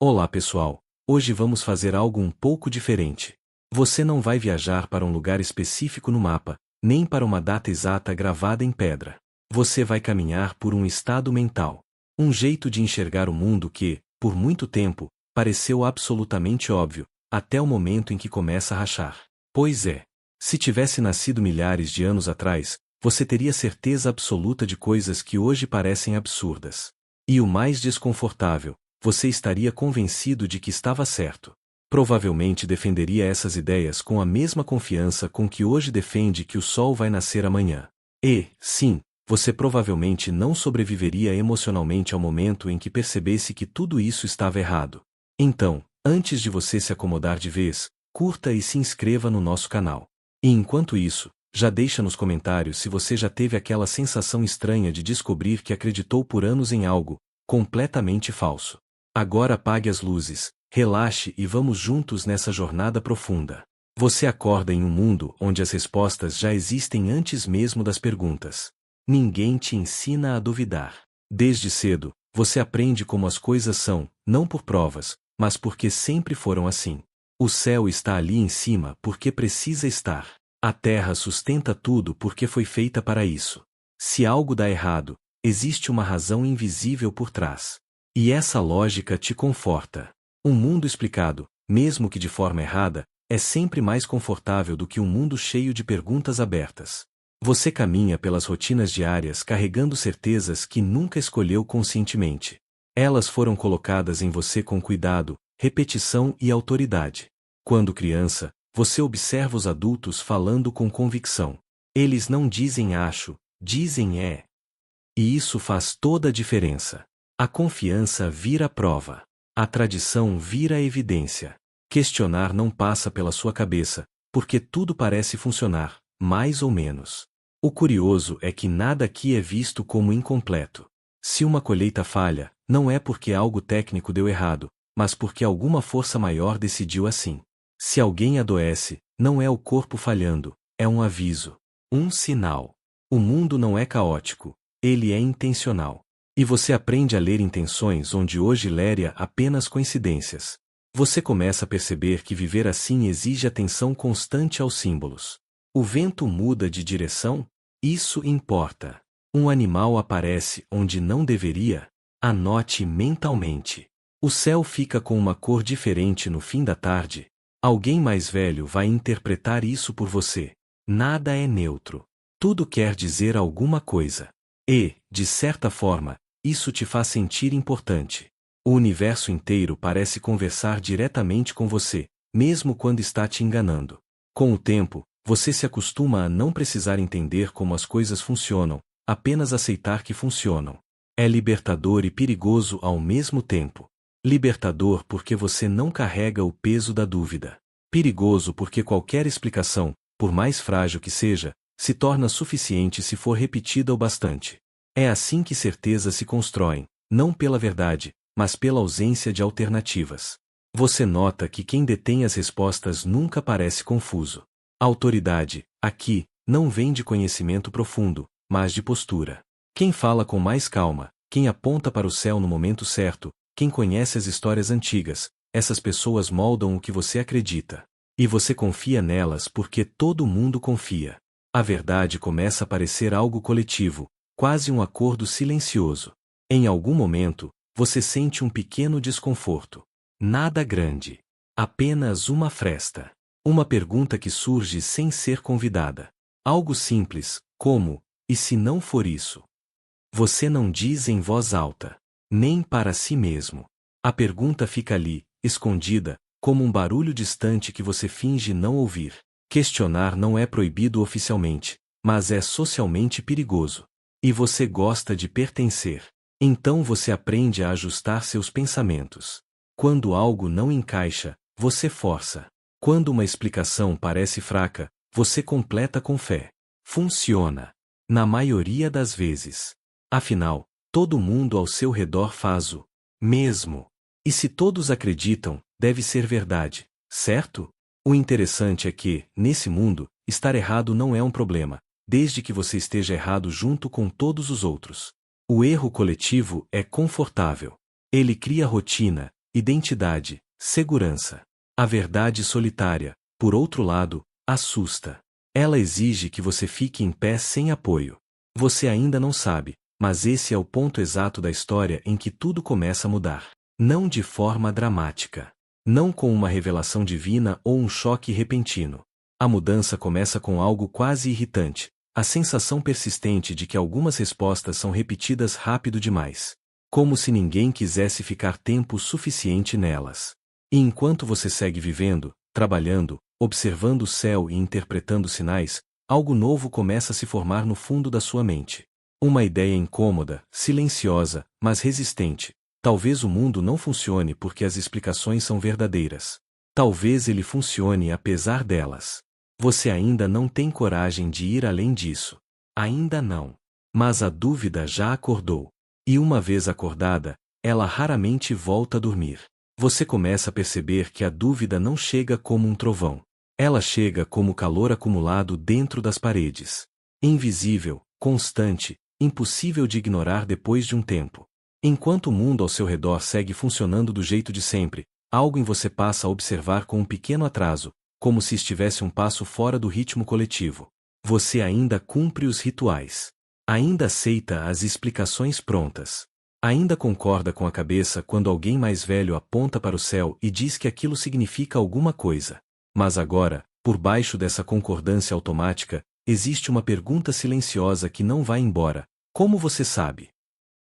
Olá pessoal, hoje vamos fazer algo um pouco diferente. Você não vai viajar para um lugar específico no mapa, nem para uma data exata gravada em pedra. Você vai caminhar por um estado mental. Um jeito de enxergar o mundo que, por muito tempo, pareceu absolutamente óbvio, até o momento em que começa a rachar. Pois é, se tivesse nascido milhares de anos atrás, você teria certeza absoluta de coisas que hoje parecem absurdas. E o mais desconfortável, você estaria convencido de que estava certo. Provavelmente defenderia essas ideias com a mesma confiança com que hoje defende que o sol vai nascer amanhã. E, sim, você provavelmente não sobreviveria emocionalmente ao momento em que percebesse que tudo isso estava errado. Então, antes de você se acomodar de vez, curta e se inscreva no nosso canal. E enquanto isso, já deixa nos comentários se você já teve aquela sensação estranha de descobrir que acreditou por anos em algo completamente falso. Agora apague as luzes, relaxe e vamos juntos nessa jornada profunda. Você acorda em um mundo onde as respostas já existem antes mesmo das perguntas. Ninguém te ensina a duvidar. Desde cedo, você aprende como as coisas são, não por provas, mas porque sempre foram assim. O céu está ali em cima porque precisa estar. A terra sustenta tudo porque foi feita para isso. Se algo dá errado, existe uma razão invisível por trás. E essa lógica te conforta. Um mundo explicado, mesmo que de forma errada, é sempre mais confortável do que um mundo cheio de perguntas abertas. Você caminha pelas rotinas diárias carregando certezas que nunca escolheu conscientemente. Elas foram colocadas em você com cuidado, repetição e autoridade. Quando criança, você observa os adultos falando com convicção. Eles não dizem acho, dizem é. E isso faz toda a diferença. A confiança vira prova. A tradição vira evidência. Questionar não passa pela sua cabeça, porque tudo parece funcionar, mais ou menos. O curioso é que nada aqui é visto como incompleto. Se uma colheita falha, não é porque algo técnico deu errado, mas porque alguma força maior decidiu assim. Se alguém adoece, não é o corpo falhando, é um aviso, um sinal. O mundo não é caótico, ele é intencional. E você aprende a ler intenções onde hoje leria apenas coincidências. Você começa a perceber que viver assim exige atenção constante aos símbolos. O vento muda de direção? Isso importa. Um animal aparece onde não deveria? Anote mentalmente. O céu fica com uma cor diferente no fim da tarde? Alguém mais velho vai interpretar isso por você. Nada é neutro. Tudo quer dizer alguma coisa. E, de certa forma, isso te faz sentir importante. O universo inteiro parece conversar diretamente com você, mesmo quando está te enganando. Com o tempo, você se acostuma a não precisar entender como as coisas funcionam, apenas aceitar que funcionam. É libertador e perigoso ao mesmo tempo. Libertador porque você não carrega o peso da dúvida. Perigoso porque qualquer explicação, por mais frágil que seja, se torna suficiente se for repetida o bastante. É assim que certezas se constroem, não pela verdade, mas pela ausência de alternativas. Você nota que quem detém as respostas nunca parece confuso. A autoridade, aqui, não vem de conhecimento profundo, mas de postura. Quem fala com mais calma, quem aponta para o céu no momento certo, quem conhece as histórias antigas, essas pessoas moldam o que você acredita. E você confia nelas porque todo mundo confia. A verdade começa a parecer algo coletivo, quase um acordo silencioso. Em algum momento, você sente um pequeno desconforto. Nada grande. Apenas uma fresta. Uma pergunta que surge sem ser convidada. Algo simples, como, e se não for isso? Você não diz em voz alta, nem para si mesmo. A pergunta fica ali, escondida, como um barulho distante que você finge não ouvir. Questionar não é proibido oficialmente, mas é socialmente perigoso. E você gosta de pertencer. Então você aprende a ajustar seus pensamentos. Quando algo não encaixa, você força. Quando uma explicação parece fraca, você completa com fé. Funciona. Na maioria das vezes. Afinal, todo mundo ao seu redor faz o mesmo. E se todos acreditam, deve ser verdade, certo? O interessante é que, nesse mundo, estar errado não é um problema, desde que você esteja errado junto com todos os outros. O erro coletivo é confortável. Ele cria rotina, identidade, segurança. A verdade solitária, por outro lado, assusta. Ela exige que você fique em pé sem apoio. Você ainda não sabe, mas esse é o ponto exato da história em que tudo começa a mudar. Não de forma dramática. Não com uma revelação divina ou um choque repentino. A mudança começa com algo quase irritante, a sensação persistente de que algumas respostas são repetidas rápido demais. Como se ninguém quisesse ficar tempo suficiente nelas. E enquanto você segue vivendo, trabalhando, observando o céu e interpretando sinais, algo novo começa a se formar no fundo da sua mente. Uma ideia incômoda, silenciosa, mas resistente. Talvez o mundo não funcione porque as explicações são verdadeiras. Talvez ele funcione apesar delas. Você ainda não tem coragem de ir além disso. Ainda não. Mas a dúvida já acordou. E uma vez acordada, ela raramente volta a dormir. Você começa a perceber que a dúvida não chega como um trovão. Ela chega como calor acumulado dentro das paredes. Invisível, constante, impossível de ignorar depois de um tempo. Enquanto o mundo ao seu redor segue funcionando do jeito de sempre, algo em você passa a observar com um pequeno atraso, como se estivesse um passo fora do ritmo coletivo. Você ainda cumpre os rituais. Ainda aceita as explicações prontas. Ainda concorda com a cabeça quando alguém mais velho aponta para o céu e diz que aquilo significa alguma coisa. Mas agora, por baixo dessa concordância automática, existe uma pergunta silenciosa que não vai embora. Como você sabe?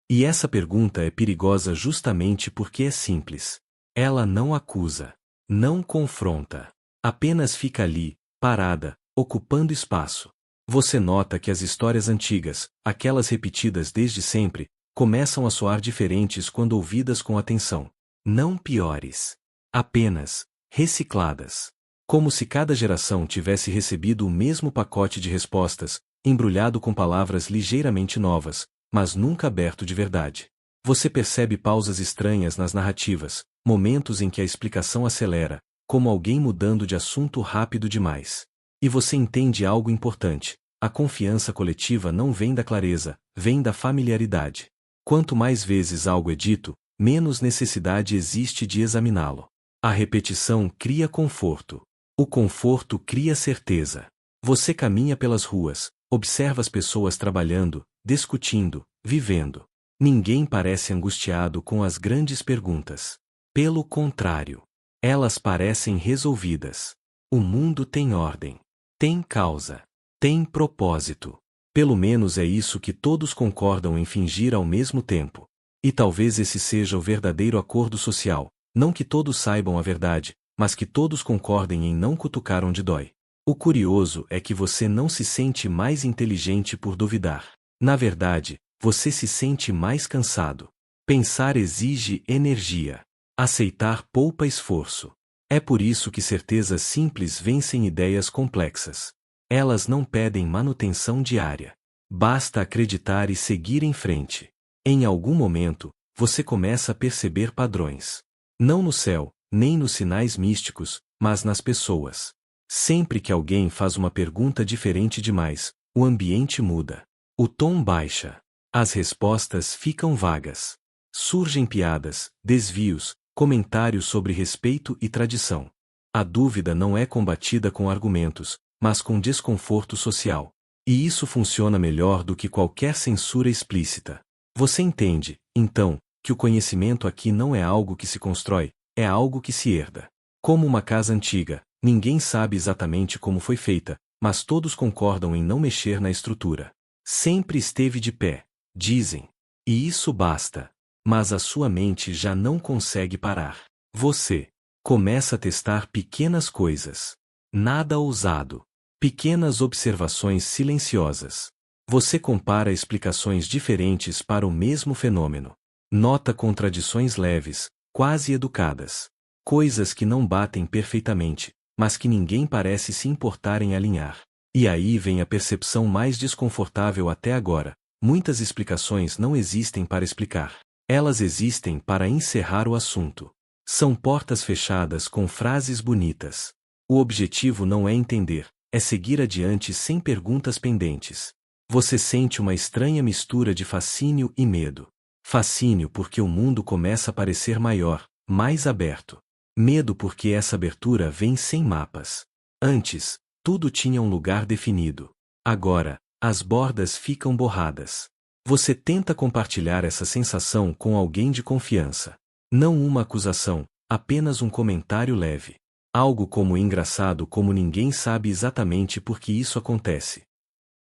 E essa pergunta é perigosa justamente porque é simples. Ela não acusa. Não confronta. Apenas fica ali, parada, ocupando espaço. Você nota que as histórias antigas, aquelas repetidas desde sempre, começam a soar diferentes quando ouvidas com atenção. Não piores. Apenas recicladas. Como se cada geração tivesse recebido o mesmo pacote de respostas, embrulhado com palavras ligeiramente novas, mas nunca aberto de verdade. Você percebe pausas estranhas nas narrativas, momentos em que a explicação acelera, como alguém mudando de assunto rápido demais. E você entende algo importante. A confiança coletiva não vem da clareza, vem da familiaridade. Quanto mais vezes algo é dito, menos necessidade existe de examiná-lo. A repetição cria conforto. O conforto cria certeza. Você caminha pelas ruas, observa as pessoas trabalhando, discutindo, vivendo. Ninguém parece angustiado com as grandes perguntas. Pelo contrário, elas parecem resolvidas. O mundo tem ordem. Tem causa. Tem propósito. Pelo menos é isso que todos concordam em fingir ao mesmo tempo. E talvez esse seja o verdadeiro acordo social, não que todos saibam a verdade, mas que todos concordem em não cutucar onde dói. O curioso é que você não se sente mais inteligente por duvidar. Na verdade, você se sente mais cansado. Pensar exige energia. Aceitar poupa esforço. É por isso que certezas simples vencem ideias complexas. Elas não pedem manutenção diária. Basta acreditar e seguir em frente. Em algum momento, você começa a perceber padrões. Não no céu, nem nos sinais místicos, mas nas pessoas. Sempre que alguém faz uma pergunta diferente demais, o ambiente muda. O tom baixa. As respostas ficam vagas. Surgem piadas, desvios, comentários sobre respeito e tradição. A dúvida não é combatida com argumentos, mas com desconforto social. E isso funciona melhor do que qualquer censura explícita. Você entende, então, que o conhecimento aqui não é algo que se constrói, é algo que se herda. Como uma casa antiga, ninguém sabe exatamente como foi feita, mas todos concordam em não mexer na estrutura. Sempre esteve de pé, dizem. E isso basta. Mas a sua mente já não consegue parar. Você começa a testar pequenas coisas. Nada ousado. Pequenas observações silenciosas. Você compara explicações diferentes para o mesmo fenômeno. Nota contradições leves, quase educadas. Coisas que não batem perfeitamente, mas que ninguém parece se importar em alinhar. E aí vem a percepção mais desconfortável até agora. Muitas explicações não existem para explicar. Elas existem para encerrar o assunto. São portas fechadas com frases bonitas. O objetivo não é entender, é seguir adiante sem perguntas pendentes. Você sente uma estranha mistura de fascínio e medo. Fascínio porque o mundo começa a parecer maior, mais aberto. Medo porque essa abertura vem sem mapas. Antes, tudo tinha um lugar definido. Agora, as bordas ficam borradas. Você tenta compartilhar essa sensação com alguém de confiança. Não uma acusação, apenas um comentário leve. Algo como engraçado, como ninguém sabe exatamente por que isso acontece.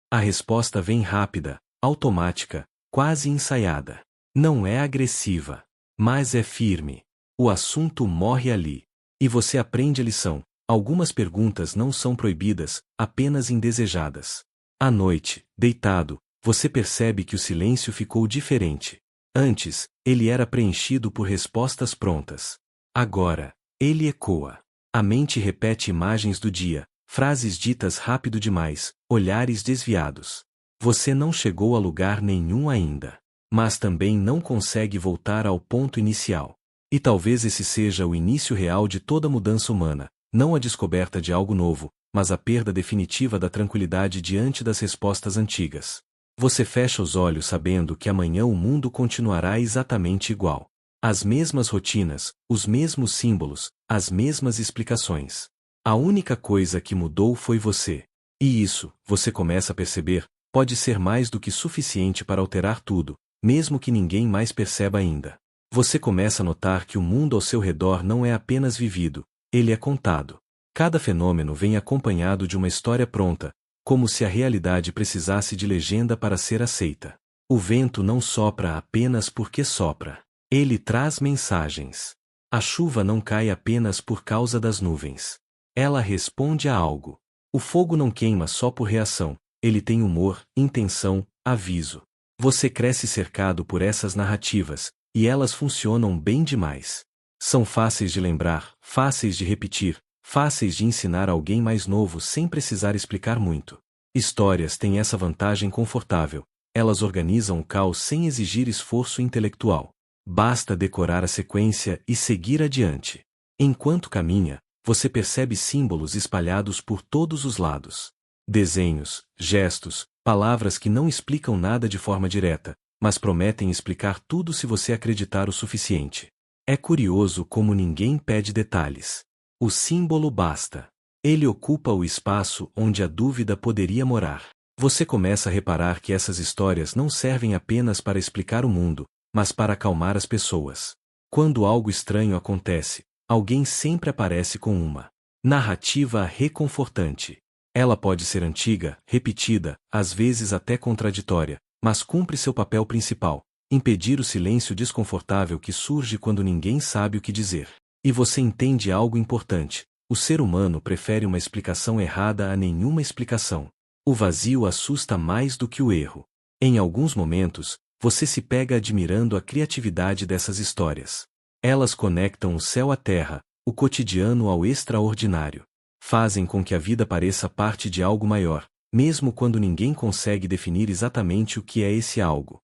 A resposta vem rápida, automática, quase ensaiada. Não é agressiva, mas é firme. O assunto morre ali. E você aprende a lição. Algumas perguntas não são proibidas, apenas indesejadas. À noite, deitado, você percebe que o silêncio ficou diferente. Antes, ele era preenchido por respostas prontas. Agora, ele ecoa. A mente repete imagens do dia, frases ditas rápido demais, olhares desviados. Você não chegou a lugar nenhum ainda. Mas também não consegue voltar ao ponto inicial. E talvez esse seja o início real de toda mudança humana, não a descoberta de algo novo, mas a perda definitiva da tranquilidade diante das respostas antigas. Você fecha os olhos sabendo que amanhã o mundo continuará exatamente igual. As mesmas rotinas, os mesmos símbolos, as mesmas explicações. A única coisa que mudou foi você. E isso, você começa a perceber, pode ser mais do que suficiente para alterar tudo, mesmo que ninguém mais perceba ainda. Você começa a notar que o mundo ao seu redor não é apenas vivido, ele é contado. Cada fenômeno vem acompanhado de uma história pronta, como se a realidade precisasse de legenda para ser aceita. O vento não sopra apenas porque sopra. Ele traz mensagens. A chuva não cai apenas por causa das nuvens. Ela responde a algo. O fogo não queima só por reação, ele tem humor, intenção, aviso. Você cresce cercado por essas narrativas, e elas funcionam bem demais. São fáceis de lembrar, fáceis de repetir, fáceis de ensinar alguém mais novo sem precisar explicar muito. Histórias têm essa vantagem confortável. Elas organizam o caos sem exigir esforço intelectual. Basta decorar a sequência e seguir adiante. Enquanto caminha, você percebe símbolos espalhados por todos os lados. Desenhos, gestos, palavras que não explicam nada de forma direta, mas prometem explicar tudo se você acreditar o suficiente. É curioso como ninguém pede detalhes. O símbolo basta. Ele ocupa o espaço onde a dúvida poderia morar. Você começa a reparar que essas histórias não servem apenas para explicar o mundo, mas para acalmar as pessoas. Quando algo estranho acontece, alguém sempre aparece com uma narrativa reconfortante. Ela pode ser antiga, repetida, às vezes até contraditória, mas cumpre seu papel principal: impedir o silêncio desconfortável que surge quando ninguém sabe o que dizer. E você entende algo importante: o ser humano prefere uma explicação errada a nenhuma explicação. O vazio assusta mais do que o erro. Em alguns momentos, você se pega admirando a criatividade dessas histórias. Elas conectam o céu à terra, o cotidiano ao extraordinário. Fazem com que a vida pareça parte de algo maior, mesmo quando ninguém consegue definir exatamente o que é esse algo.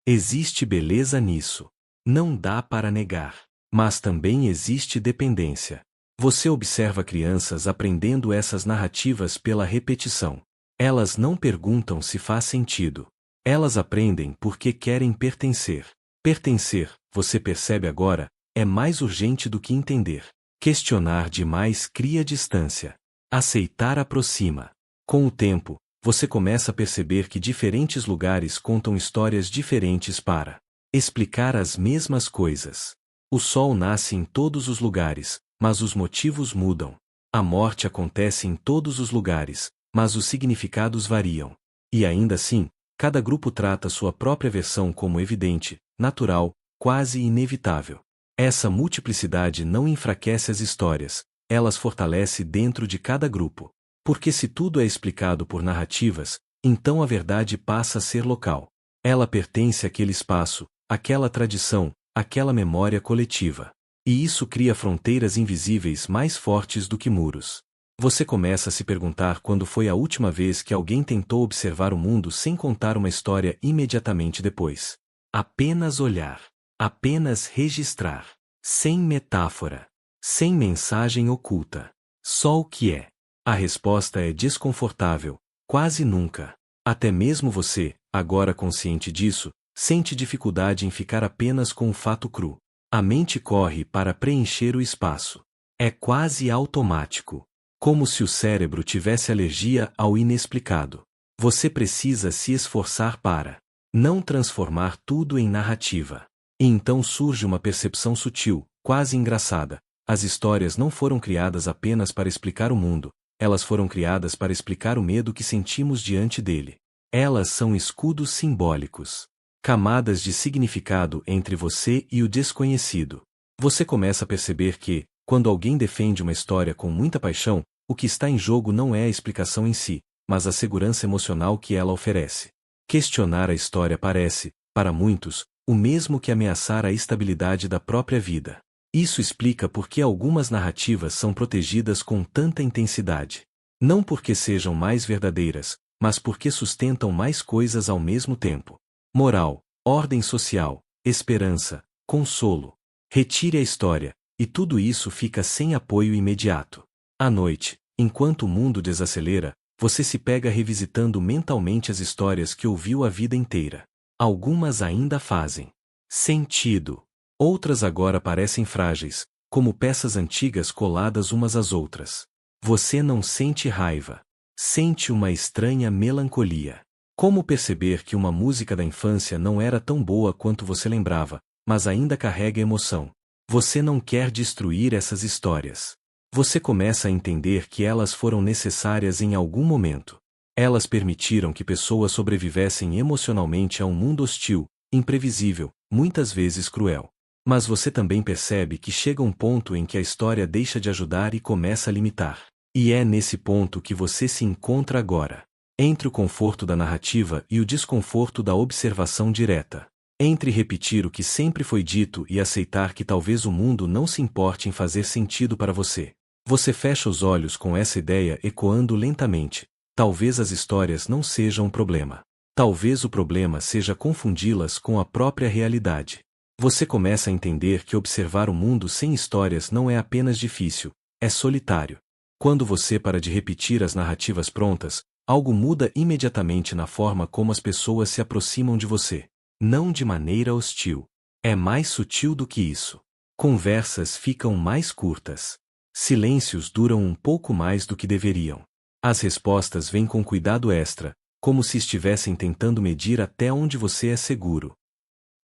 Existe beleza nisso. Não dá para negar. Mas também existe dependência. Você observa crianças aprendendo essas narrativas pela repetição. Elas não perguntam se faz sentido. Elas aprendem porque querem pertencer. Pertencer, você percebe agora, é mais urgente do que entender. Questionar demais cria distância. Aceitar aproxima. Com o tempo, você começa a perceber que diferentes lugares contam histórias diferentes para explicar as mesmas coisas. O sol nasce em todos os lugares, mas os motivos mudam. A morte acontece em todos os lugares, mas os significados variam. E ainda assim, cada grupo trata sua própria versão como evidente, natural, quase inevitável. Essa multiplicidade não enfraquece as histórias, elas fortalece dentro de cada grupo. Porque se tudo é explicado por narrativas, então a verdade passa a ser local. Ela pertence àquele espaço, àquela tradição, àquela memória coletiva. E isso cria fronteiras invisíveis mais fortes do que muros. Você começa a se perguntar quando foi a última vez que alguém tentou observar o mundo sem contar uma história imediatamente depois. Apenas olhar. Apenas registrar. Sem metáfora. Sem mensagem oculta. Só o que é. A resposta é desconfortável. Quase nunca. Até mesmo você, agora consciente disso, sente dificuldade em ficar apenas com o fato cru. A mente corre para preencher o espaço. É quase automático. Como se o cérebro tivesse alergia ao inexplicado. Você precisa se esforçar para não transformar tudo em narrativa. E então surge uma percepção sutil, quase engraçada. As histórias não foram criadas apenas para explicar o mundo, elas foram criadas para explicar o medo que sentimos diante dele. Elas são escudos simbólicos. Camadas de significado entre você e o desconhecido. Você começa a perceber que, quando alguém defende uma história com muita paixão, o que está em jogo não é a explicação em si, mas a segurança emocional que ela oferece. Questionar a história parece, para muitos, o mesmo que ameaçar a estabilidade da própria vida. Isso explica por que algumas narrativas são protegidas com tanta intensidade. Não porque sejam mais verdadeiras, mas porque sustentam mais coisas ao mesmo tempo. Moral, ordem social, esperança, consolo. Retire a história, e tudo isso fica sem apoio imediato. À noite, enquanto o mundo desacelera, você se pega revisitando mentalmente as histórias que ouviu a vida inteira. Algumas ainda fazem sentido. Outras agora parecem frágeis, como peças antigas coladas umas às outras. Você não sente raiva. Sente uma estranha melancolia. Como perceber que uma música da infância não era tão boa quanto você lembrava, mas ainda carrega emoção? Você não quer destruir essas histórias. Você começa a entender que elas foram necessárias em algum momento. Elas permitiram que pessoas sobrevivessem emocionalmente a um mundo hostil, imprevisível, muitas vezes cruel. Mas você também percebe que chega um ponto em que a história deixa de ajudar e começa a limitar. E é nesse ponto que você se encontra agora. Entre o conforto da narrativa e o desconforto da observação direta. Entre repetir o que sempre foi dito e aceitar que talvez o mundo não se importe em fazer sentido para você. Você fecha os olhos com essa ideia ecoando lentamente. Talvez as histórias não sejam um problema. Talvez o problema seja confundi-las com a própria realidade. Você começa a entender que observar o mundo sem histórias não é apenas difícil, é solitário. Quando você para de repetir as narrativas prontas, algo muda imediatamente na forma como as pessoas se aproximam de você. Não de maneira hostil. É mais sutil do que isso. Conversas ficam mais curtas. Silêncios duram um pouco mais do que deveriam. As respostas vêm com cuidado extra, como se estivessem tentando medir até onde você é seguro.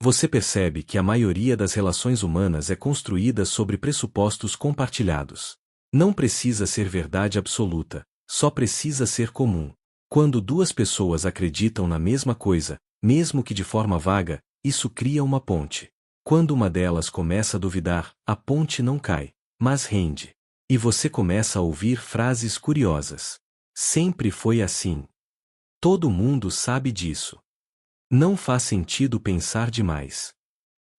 Você percebe que a maioria das relações humanas é construída sobre pressupostos compartilhados. Não precisa ser verdade absoluta, só precisa ser comum. Quando duas pessoas acreditam na mesma coisa, mesmo que de forma vaga, isso cria uma ponte. Quando uma delas começa a duvidar, a ponte não cai, mas rende. E você começa a ouvir frases curiosas. Sempre foi assim. Todo mundo sabe disso. Não faz sentido pensar demais.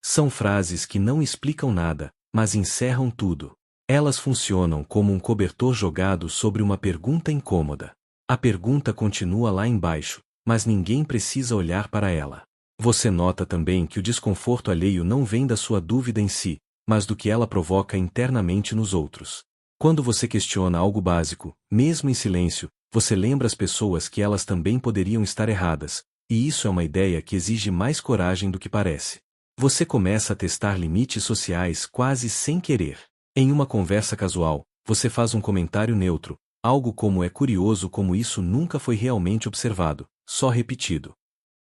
São frases que não explicam nada, mas encerram tudo. Elas funcionam como um cobertor jogado sobre uma pergunta incômoda. A pergunta continua lá embaixo, mas ninguém precisa olhar para ela. Você nota também que o desconforto alheio não vem da sua dúvida em si, mas do que ela provoca internamente nos outros. Quando você questiona algo básico, mesmo em silêncio, você lembra as pessoas que elas também poderiam estar erradas, e isso é uma ideia que exige mais coragem do que parece. Você começa a testar limites sociais quase sem querer. Em uma conversa casual, você faz um comentário neutro, algo como é curioso como isso nunca foi realmente observado, só repetido.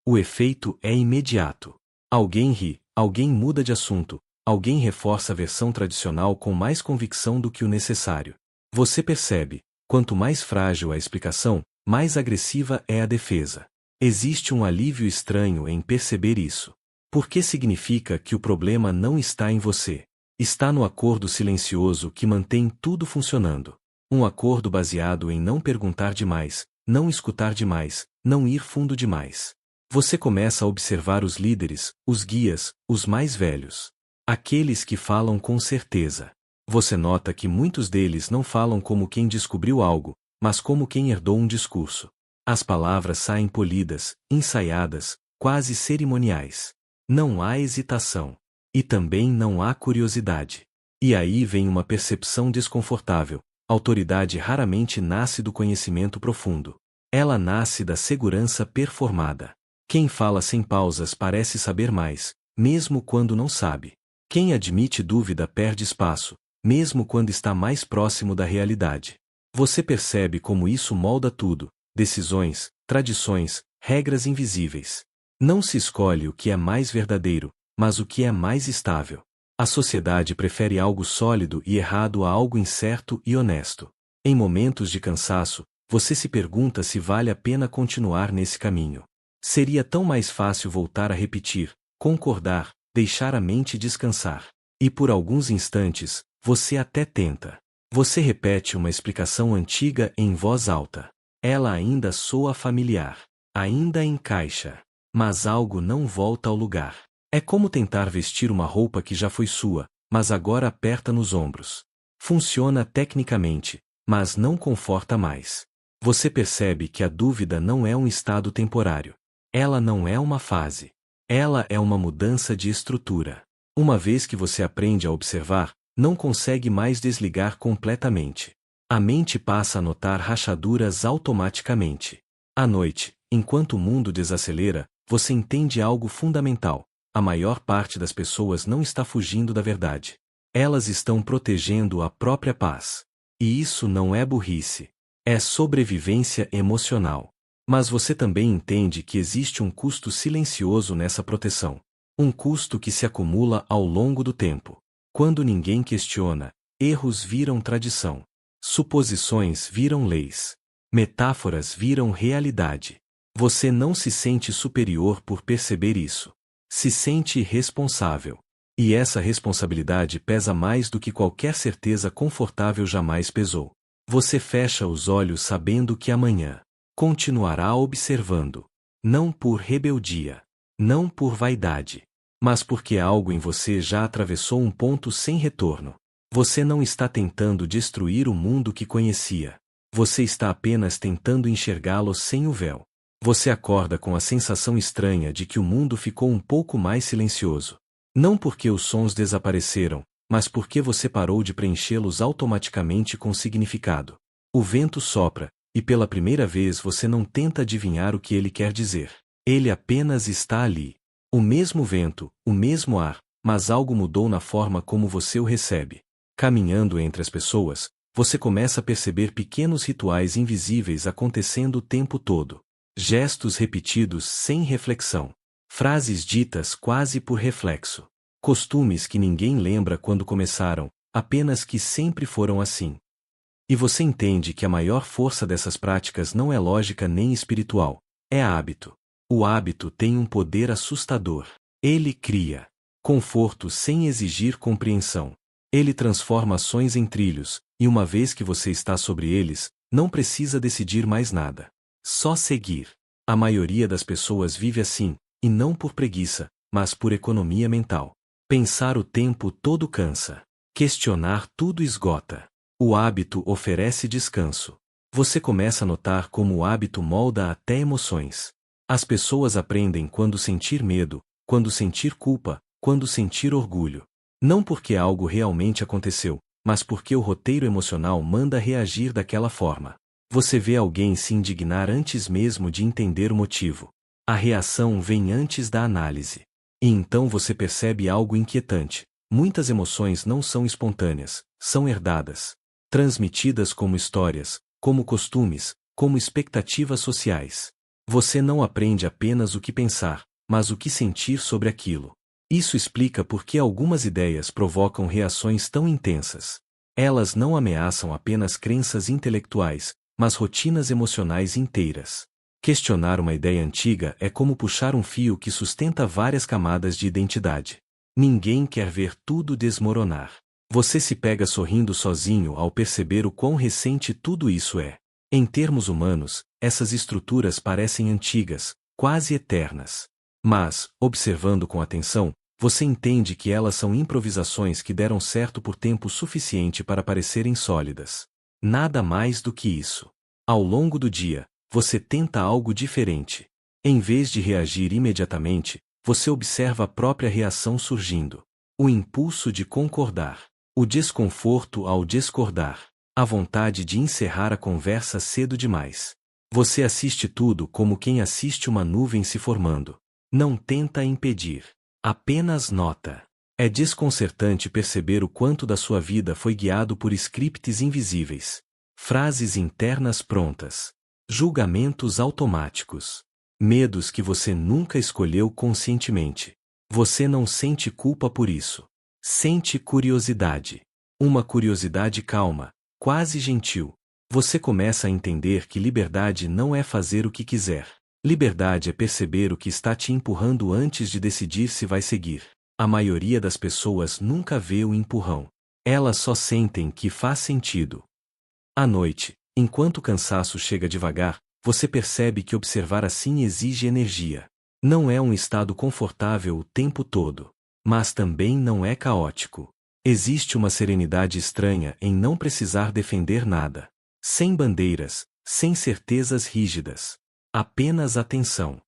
O efeito é imediato. Alguém ri, alguém muda de assunto, alguém reforça a versão tradicional com mais convicção do que o necessário. Você percebe, quanto mais frágil a explicação, mais agressiva é a defesa. Existe um alívio estranho em perceber isso. Porque significa que o problema não está em você. Está no acordo silencioso que mantém tudo funcionando. Um acordo baseado em não perguntar demais, não escutar demais, não ir fundo demais. Você começa a observar os líderes, os guias, os mais velhos. Aqueles que falam com certeza. Você nota que muitos deles não falam como quem descobriu algo, mas como quem herdou um discurso. As palavras saem polidas, ensaiadas, quase cerimoniais. Não há hesitação. E também não há curiosidade. E aí vem uma percepção desconfortável. Autoridade raramente nasce do conhecimento profundo. Ela nasce da segurança performada. Quem fala sem pausas parece saber mais, mesmo quando não sabe. Quem admite dúvida perde espaço, mesmo quando está mais próximo da realidade. Você percebe como isso molda tudo: decisões, tradições, regras invisíveis. Não se escolhe o que é mais verdadeiro, mas o que é mais estável. A sociedade prefere algo sólido e errado a algo incerto e honesto. Em momentos de cansaço, você se pergunta se vale a pena continuar nesse caminho. Seria tão mais fácil voltar a repetir, concordar, deixar a mente descansar. E por alguns instantes, você até tenta. Você repete uma explicação antiga em voz alta. Ela ainda soa familiar. Ainda encaixa. Mas algo não volta ao lugar. É como tentar vestir uma roupa que já foi sua, mas agora aperta nos ombros. Funciona tecnicamente, mas não conforta mais. Você percebe que a dúvida não é um estado temporário. Ela não é uma fase. Ela é uma mudança de estrutura. Uma vez que você aprende a observar, não consegue mais desligar completamente. A mente passa a notar rachaduras automaticamente. À noite, enquanto o mundo desacelera, você entende algo fundamental. A maior parte das pessoas não está fugindo da verdade. Elas estão protegendo a própria paz. E isso não é burrice. É sobrevivência emocional. Mas você também entende que existe um custo silencioso nessa proteção. Um custo que se acumula ao longo do tempo. Quando ninguém questiona, erros viram tradição. Suposições viram leis. Metáforas viram realidade. Você não se sente superior por perceber isso. Se sente responsável. E essa responsabilidade pesa mais do que qualquer certeza confortável jamais pesou. Você fecha os olhos sabendo que amanhã continuará observando. Não por rebeldia. Não por vaidade. Mas porque algo em você já atravessou um ponto sem retorno. Você não está tentando destruir o mundo que conhecia. Você está apenas tentando enxergá-lo sem o véu. Você acorda com a sensação estranha de que o mundo ficou um pouco mais silencioso. Não porque os sons desapareceram, mas porque você parou de preenchê-los automaticamente com significado. O vento sopra, e pela primeira vez você não tenta adivinhar o que ele quer dizer. Ele apenas está ali. O mesmo vento, o mesmo ar, mas algo mudou na forma como você o recebe. Caminhando entre as pessoas, você começa a perceber pequenos rituais invisíveis acontecendo o tempo todo. Gestos repetidos sem reflexão. Frases ditas quase por reflexo. Costumes que ninguém lembra quando começaram, apenas que sempre foram assim. E você entende que a maior força dessas práticas não é lógica nem espiritual, é hábito. O hábito tem um poder assustador. Ele cria conforto sem exigir compreensão. Ele transforma ações em trilhos, e uma vez que você está sobre eles, não precisa decidir mais nada. Só seguir. A maioria das pessoas vive assim, e não por preguiça, mas por economia mental. Pensar o tempo todo cansa. Questionar tudo esgota. O hábito oferece descanso. Você começa a notar como o hábito molda até emoções. As pessoas aprendem quando sentir medo, quando sentir culpa, quando sentir orgulho. Não porque algo realmente aconteceu, mas porque o roteiro emocional manda reagir daquela forma. Você vê alguém se indignar antes mesmo de entender o motivo. A reação vem antes da análise. E então você percebe algo inquietante. Muitas emoções não são espontâneas, são herdadas. Transmitidas como histórias, como costumes, como expectativas sociais. Você não aprende apenas o que pensar, mas o que sentir sobre aquilo. Isso explica por que algumas ideias provocam reações tão intensas. Elas não ameaçam apenas crenças intelectuais, mas rotinas emocionais inteiras. Questionar uma ideia antiga é como puxar um fio que sustenta várias camadas de identidade. Ninguém quer ver tudo desmoronar. Você se pega sorrindo sozinho ao perceber o quão recente tudo isso é. Em termos humanos, essas estruturas parecem antigas, quase eternas. Mas, observando com atenção, você entende que elas são improvisações que deram certo por tempo suficiente para parecerem sólidas. Nada mais do que isso. Ao longo do dia, você tenta algo diferente. Em vez de reagir imediatamente, você observa a própria reação surgindo. O impulso de concordar. O desconforto ao discordar. A vontade de encerrar a conversa cedo demais. Você assiste tudo como quem assiste uma nuvem se formando. Não tenta impedir. Apenas nota. É desconcertante perceber o quanto da sua vida foi guiado por scripts invisíveis, frases internas prontas, julgamentos automáticos, medos que você nunca escolheu conscientemente. Você não sente culpa por isso. Sente curiosidade. Uma curiosidade calma, quase gentil. Você começa a entender que liberdade não é fazer o que quiser. Liberdade é perceber o que está te empurrando antes de decidir se vai seguir. A maioria das pessoas nunca vê o empurrão. Elas só sentem que faz sentido. À noite, enquanto o cansaço chega devagar, você percebe que observar assim exige energia. Não é um estado confortável o tempo todo, mas também não é caótico. Existe uma serenidade estranha em não precisar defender nada. Sem bandeiras, sem certezas rígidas. Apenas atenção.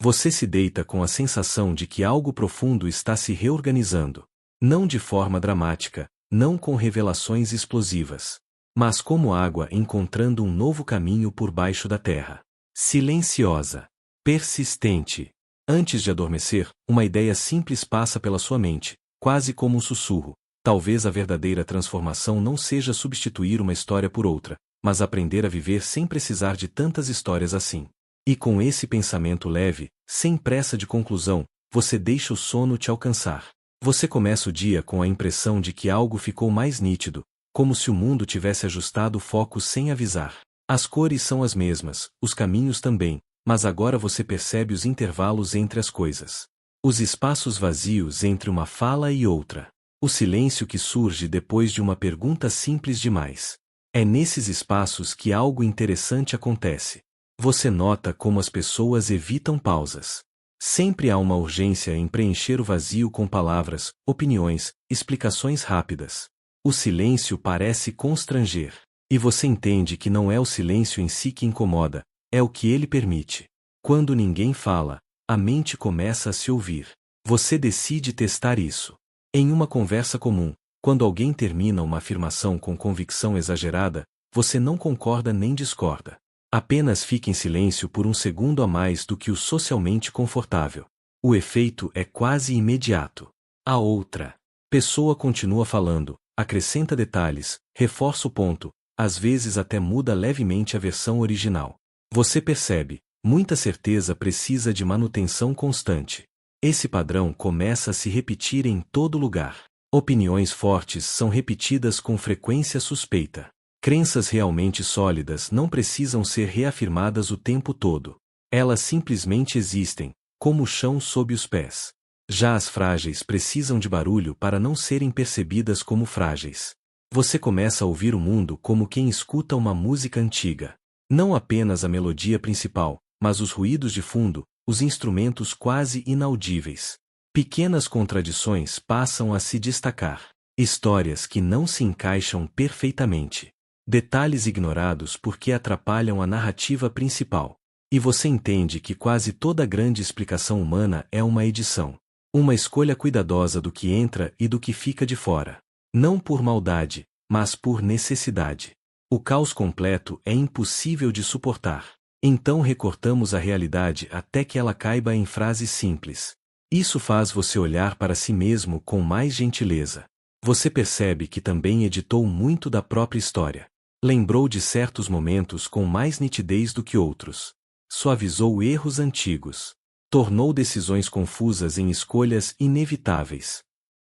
Você se deita com a sensação de que algo profundo está se reorganizando. Não de forma dramática, não com revelações explosivas, mas como água encontrando um novo caminho por baixo da terra. Silenciosa. Persistente. Antes de adormecer, uma ideia simples passa pela sua mente, quase como um sussurro. Talvez a verdadeira transformação não seja substituir uma história por outra, mas aprender a viver sem precisar de tantas histórias assim. E com esse pensamento leve, sem pressa de conclusão, você deixa o sono te alcançar. Você começa o dia com a impressão de que algo ficou mais nítido, como se o mundo tivesse ajustado o foco sem avisar. As cores são as mesmas, os caminhos também, mas agora você percebe os intervalos entre as coisas. Os espaços vazios entre uma fala e outra. O silêncio que surge depois de uma pergunta simples demais. É nesses espaços que algo interessante acontece. Você nota como as pessoas evitam pausas. Sempre há uma urgência em preencher o vazio com palavras, opiniões, explicações rápidas. O silêncio parece constranger. E você entende que não é o silêncio em si que incomoda, é o que ele permite. Quando ninguém fala, a mente começa a se ouvir. Você decide testar isso. Em uma conversa comum, quando alguém termina uma afirmação com convicção exagerada, você não concorda nem discorda. Apenas fica em silêncio por um segundo a mais do que o socialmente confortável. O efeito é quase imediato. A outra pessoa continua falando, acrescenta detalhes, reforça o ponto, às vezes até muda levemente a versão original. Você percebe, muita certeza precisa de manutenção constante. Esse padrão começa a se repetir em todo lugar. Opiniões fortes são repetidas com frequência suspeita. Crenças realmente sólidas não precisam ser reafirmadas o tempo todo. Elas simplesmente existem, como o chão sob os pés. Já as frágeis precisam de barulho para não serem percebidas como frágeis. Você começa a ouvir o mundo como quem escuta uma música antiga. Não apenas a melodia principal, mas os ruídos de fundo, os instrumentos quase inaudíveis. Pequenas contradições passam a se destacar. Histórias que não se encaixam perfeitamente. Detalhes ignorados porque atrapalham a narrativa principal. E você entende que quase toda grande explicação humana é uma edição. Uma escolha cuidadosa do que entra e do que fica de fora. Não por maldade, mas por necessidade. O caos completo é impossível de suportar. Então recortamos a realidade até que ela caiba em frases simples. Isso faz você olhar para si mesmo com mais gentileza. Você percebe que também editou muito da própria história. Lembrou de certos momentos com mais nitidez do que outros. Suavizou erros antigos. Tornou decisões confusas em escolhas inevitáveis.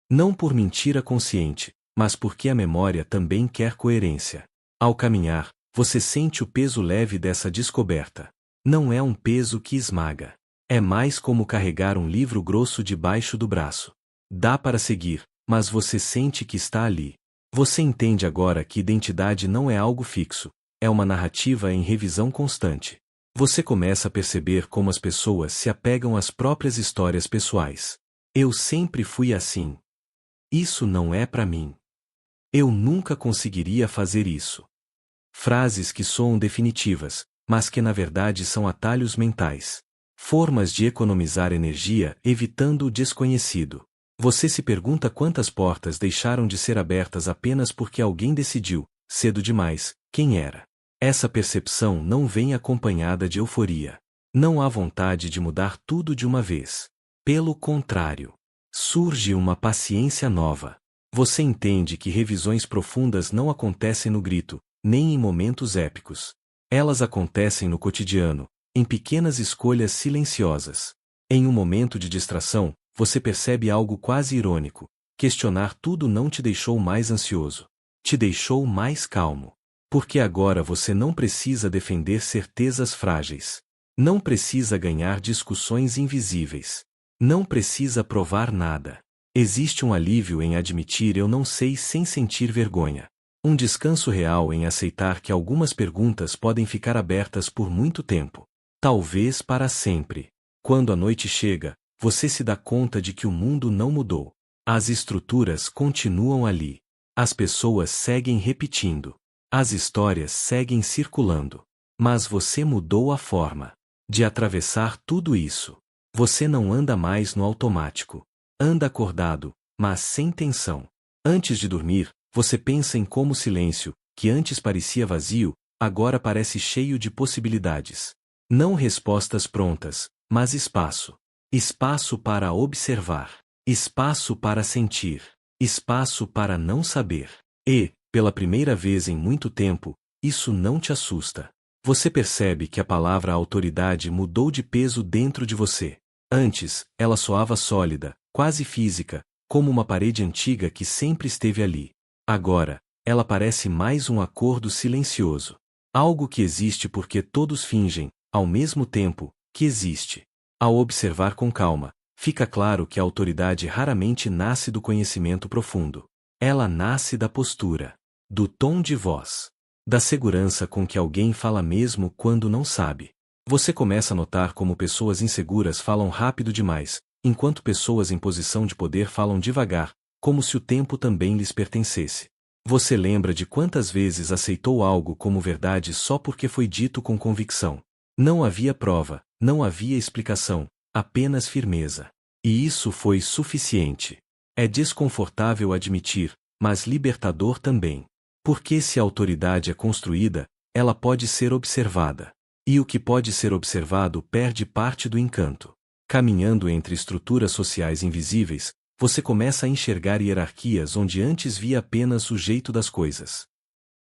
Não por mentira consciente, mas porque a memória também quer coerência. Ao caminhar, você sente o peso leve dessa descoberta. Não é um peso que esmaga. É mais como carregar um livro grosso debaixo do braço. Dá para seguir, mas você sente que está ali. Você entende agora que identidade não é algo fixo, é uma narrativa em revisão constante. Você começa a perceber como as pessoas se apegam às próprias histórias pessoais. Eu sempre fui assim. Isso não é para mim. Eu nunca conseguiria fazer isso. Frases que soam definitivas, mas que na verdade são atalhos mentais. Formas de economizar energia evitando o desconhecido. Você se pergunta quantas portas deixaram de ser abertas apenas porque alguém decidiu, cedo demais, quem era. Essa percepção não vem acompanhada de euforia. Não há vontade de mudar tudo de uma vez. Pelo contrário. Surge uma paciência nova. Você entende que revisões profundas não acontecem no grito, nem em momentos épicos. Elas acontecem no cotidiano, em pequenas escolhas silenciosas. Em um momento de distração, você percebe algo quase irônico. Questionar tudo não te deixou mais ansioso. Te deixou mais calmo. Porque agora você não precisa defender certezas frágeis. Não precisa ganhar discussões invisíveis. Não precisa provar nada. Existe um alívio em admitir eu não sei sem sentir vergonha. Um descanso real em aceitar que algumas perguntas podem ficar abertas por muito tempo. Talvez para sempre. Quando a noite chega, você se dá conta de que o mundo não mudou. As estruturas continuam ali. As pessoas seguem repetindo. As histórias seguem circulando. Mas você mudou a forma de atravessar tudo isso. Você não anda mais no automático. Anda acordado, mas sem tensão. Antes de dormir, você pensa em como o silêncio, que antes parecia vazio, agora parece cheio de possibilidades. Não respostas prontas, mas espaço. Espaço para observar. Espaço para sentir. Espaço para não saber. E, pela primeira vez em muito tempo, isso não te assusta. Você percebe que a palavra autoridade mudou de peso dentro de você. Antes, ela soava sólida, quase física, como uma parede antiga que sempre esteve ali. Agora, ela parece mais um acordo silencioso. Algo que existe porque todos fingem, ao mesmo tempo, que existe. Ao observar com calma, fica claro que a autoridade raramente nasce do conhecimento profundo. Ela nasce da postura, do tom de voz, da segurança com que alguém fala mesmo quando não sabe. Você começa a notar como pessoas inseguras falam rápido demais, enquanto pessoas em posição de poder falam devagar, como se o tempo também lhes pertencesse. Você lembra de quantas vezes aceitou algo como verdade só porque foi dito com convicção. Não havia prova, não havia explicação, apenas firmeza. E isso foi suficiente. É desconfortável admitir, mas libertador também. Porque se a autoridade é construída, ela pode ser observada. E o que pode ser observado perde parte do encanto. Caminhando entre estruturas sociais invisíveis, você começa a enxergar hierarquias onde antes via apenas o jeito das coisas.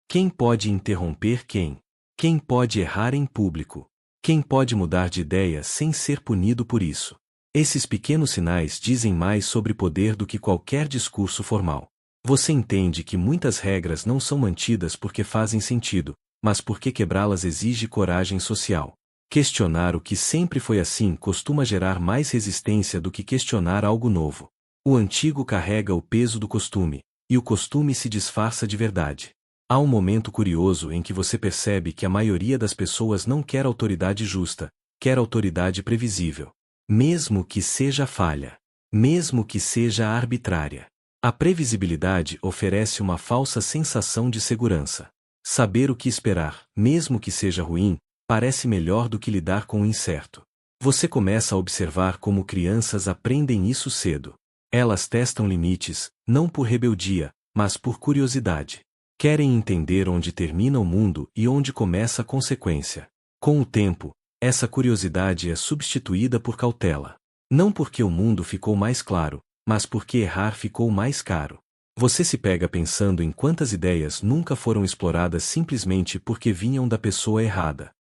Quem pode interromper quem? Quem pode errar em público? Quem pode mudar de ideia sem ser punido por isso? Esses pequenos sinais dizem mais sobre poder do que qualquer discurso formal. Você entende que muitas regras não são mantidas porque fazem sentido, mas porque quebrá-las exige coragem social. Questionar o que sempre foi assim costuma gerar mais resistência do que questionar algo novo. O antigo carrega o peso do costume, e o costume se disfarça de verdade. Há um momento curioso em que você percebe que a maioria das pessoas não quer autoridade justa, quer autoridade previsível. Mesmo que seja falha. Mesmo que seja arbitrária. A previsibilidade oferece uma falsa sensação de segurança. Saber o que esperar, mesmo que seja ruim, parece melhor do que lidar com o incerto. Você começa a observar como crianças aprendem isso cedo. Elas testam limites, não por rebeldia, mas por curiosidade. Querem entender onde termina o mundo e onde começa a consequência. Com o tempo, essa curiosidade é substituída por cautela. Não porque o mundo ficou mais claro, mas porque errar ficou mais caro. Você se pega pensando em quantas ideias nunca foram exploradas simplesmente porque vinham da pessoa errada.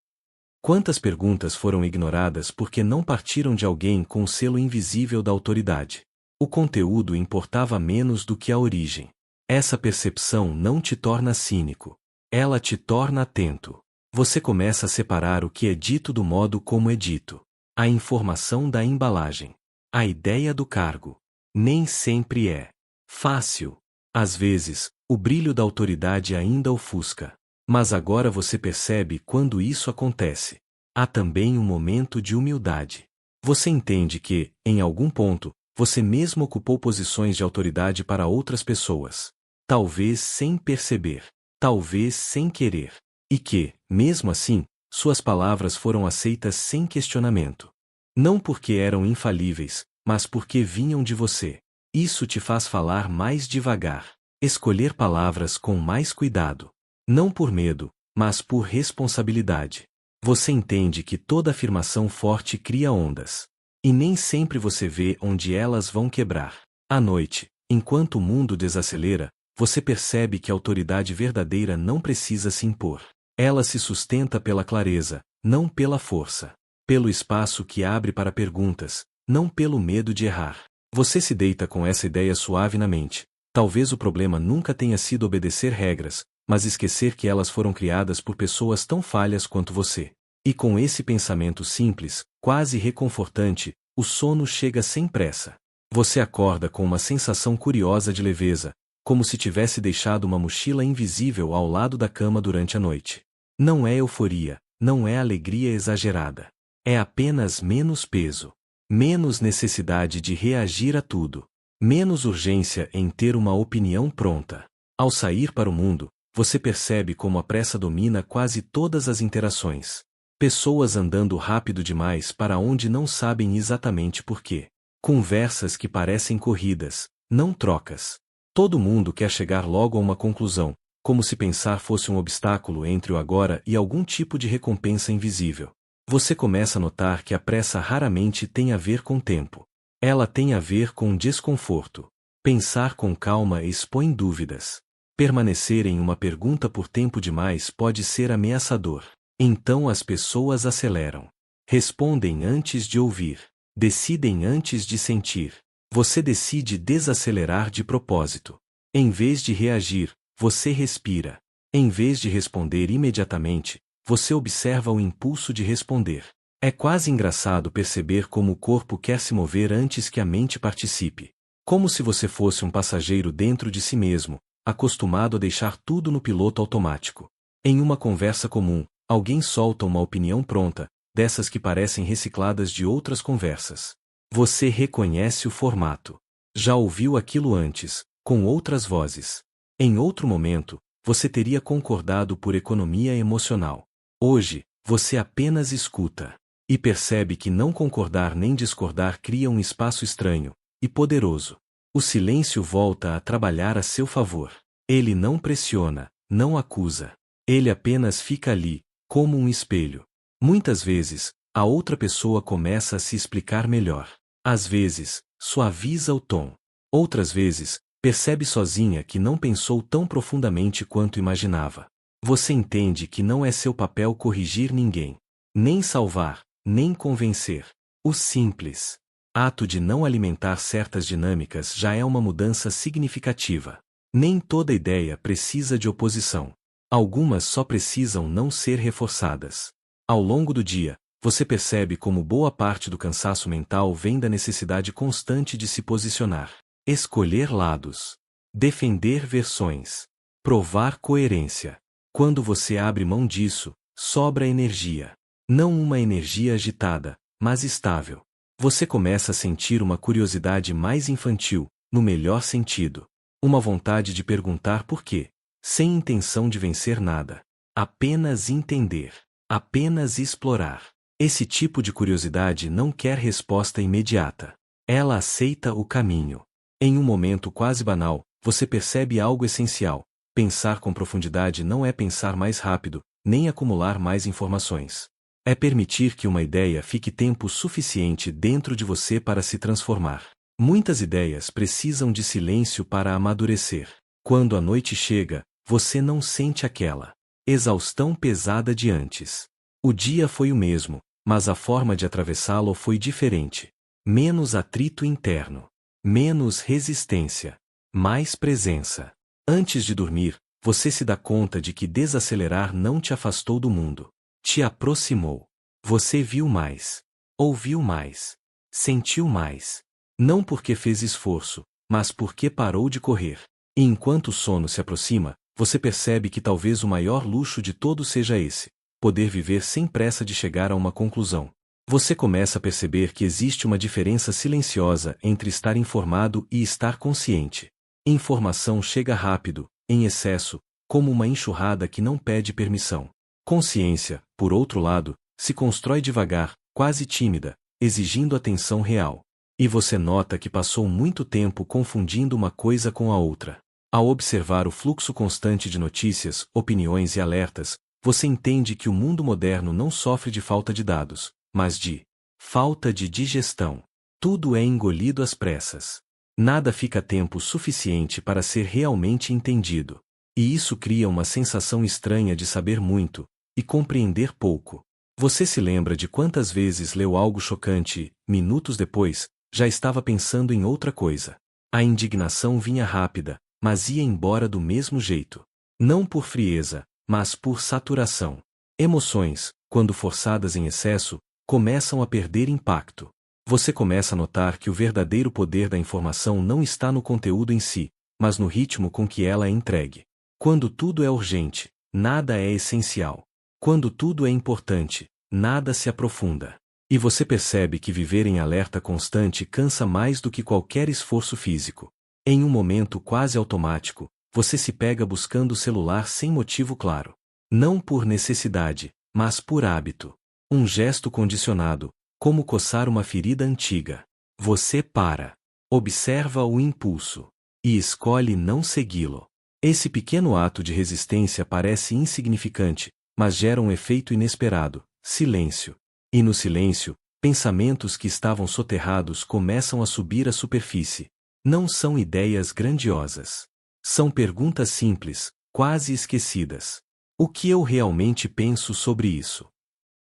Quantas perguntas foram ignoradas porque não partiram de alguém com o selo invisível da autoridade. O conteúdo importava menos do que a origem. Essa percepção não te torna cínico. Ela te torna atento. Você começa a separar o que é dito do modo como é dito. A informação da embalagem. A ideia do cargo. Nem sempre é fácil. Às vezes, o brilho da autoridade ainda ofusca. Mas agora você percebe quando isso acontece. Há também um momento de humildade. Você entende que, em algum ponto, você mesmo ocupou posições de autoridade para outras pessoas. Talvez sem perceber. Talvez sem querer. E que, mesmo assim, suas palavras foram aceitas sem questionamento. Não porque eram infalíveis, mas porque vinham de você. Isso te faz falar mais devagar, escolher palavras com mais cuidado. Não por medo, mas por responsabilidade. Você entende que toda afirmação forte cria ondas. E nem sempre você vê onde elas vão quebrar. À noite, enquanto o mundo desacelera, você percebe que a autoridade verdadeira não precisa se impor. Ela se sustenta pela clareza, não pela força. Pelo espaço que abre para perguntas, não pelo medo de errar. Você se deita com essa ideia suave na mente. Talvez o problema nunca tenha sido obedecer regras, mas esquecer que elas foram criadas por pessoas tão falhas quanto você. E com esse pensamento simples, quase reconfortante, o sono chega sem pressa. Você acorda com uma sensação curiosa de leveza, como se tivesse deixado uma mochila invisível ao lado da cama durante a noite. Não é euforia, não é alegria exagerada. É apenas menos peso. Menos necessidade de reagir a tudo. Menos urgência em ter uma opinião pronta. Ao sair para o mundo, você percebe como a pressa domina quase todas as interações. Pessoas andando rápido demais para onde não sabem exatamente por quê. Conversas que parecem corridas, não trocas. Todo mundo quer chegar logo a uma conclusão, como se pensar fosse um obstáculo entre o agora e algum tipo de recompensa invisível. Você começa a notar que a pressa raramente tem a ver com tempo. Ela tem a ver com desconforto. Pensar com calma expõe dúvidas. Permanecer em uma pergunta por tempo demais pode ser ameaçador. Então as pessoas aceleram. Respondem antes de ouvir. Decidem antes de sentir. Você decide desacelerar de propósito. Em vez de reagir, você respira. Em vez de responder imediatamente, você observa o impulso de responder. É quase engraçado perceber como o corpo quer se mover antes que a mente participe. Como se você fosse um passageiro dentro de si mesmo, acostumado a deixar tudo no piloto automático. Em uma conversa comum, alguém solta uma opinião pronta, dessas que parecem recicladas de outras conversas. Você reconhece o formato. Já ouviu aquilo antes, com outras vozes. Em outro momento, você teria concordado por economia emocional. Hoje, você apenas escuta. E percebe que não concordar nem discordar cria um espaço estranho e poderoso. O silêncio volta a trabalhar a seu favor. Ele não pressiona, não acusa. Ele apenas fica ali, como um espelho. Muitas vezes, a outra pessoa começa a se explicar melhor. Às vezes, suaviza o tom. Outras vezes, percebe sozinha que não pensou tão profundamente quanto imaginava. Você entende que não é seu papel corrigir ninguém, nem salvar, nem convencer. O simples ato de não alimentar certas dinâmicas já é uma mudança significativa. Nem toda ideia precisa de oposição. Algumas só precisam não ser reforçadas. Ao longo do dia, você percebe como boa parte do cansaço mental vem da necessidade constante de se posicionar, escolher lados, defender versões, provar coerência. Quando você abre mão disso, sobra energia. Não uma energia agitada, mas estável. Você começa a sentir uma curiosidade mais infantil, no melhor sentido. Uma vontade de perguntar por quê, sem intenção de vencer nada. Apenas entender. Apenas explorar. Esse tipo de curiosidade não quer resposta imediata. Ela aceita o caminho. Em um momento quase banal, você percebe algo essencial. Pensar com profundidade não é pensar mais rápido, nem acumular mais informações. É permitir que uma ideia fique tempo suficiente dentro de você para se transformar. Muitas ideias precisam de silêncio para amadurecer. Quando a noite chega, você não sente aquela exaustão pesada de antes. O dia foi o mesmo, mas a forma de atravessá-lo foi diferente. Menos atrito interno. Menos resistência. Mais presença. Antes de dormir, você se dá conta de que desacelerar não te afastou do mundo. Te aproximou. Você viu mais. Ouviu mais. Sentiu mais. Não porque fez esforço, mas porque parou de correr. E enquanto o sono se aproxima, você percebe que talvez o maior luxo de todos seja esse: poder viver sem pressa de chegar a uma conclusão. Você começa a perceber que existe uma diferença silenciosa entre estar informado e estar consciente. Informação chega rápido, em excesso, como uma enxurrada que não pede permissão. Consciência, por outro lado, se constrói devagar, quase tímida, exigindo atenção real. E você nota que passou muito tempo confundindo uma coisa com a outra. Ao observar o fluxo constante de notícias, opiniões e alertas, você entende que o mundo moderno não sofre de falta de dados, mas de falta de digestão. Tudo é engolido às pressas. Nada fica tempo suficiente para ser realmente entendido. E isso cria uma sensação estranha de saber muito e compreender pouco. Você se lembra de quantas vezes leu algo chocante e, minutos depois, já estava pensando em outra coisa? A indignação vinha rápida, mas ia embora do mesmo jeito. Não por frieza, mas por saturação. Emoções, quando forçadas em excesso, começam a perder impacto. Você começa a notar que o verdadeiro poder da informação não está no conteúdo em si, mas no ritmo com que ela é entregue. Quando tudo é urgente, nada é essencial. Quando tudo é importante, nada se aprofunda. E você percebe que viver em alerta constante cansa mais do que qualquer esforço físico. Em um momento quase automático, você se pega buscando o celular sem motivo claro. Não por necessidade, mas por hábito. Um gesto condicionado, como coçar uma ferida antiga. Você para, observa o impulso e escolhe não segui-lo. Esse pequeno ato de resistência parece insignificante, mas gera um efeito inesperado: silêncio. E no silêncio, pensamentos que estavam soterrados começam a subir à superfície. Não são ideias grandiosas. São perguntas simples, quase esquecidas. O que eu realmente penso sobre isso?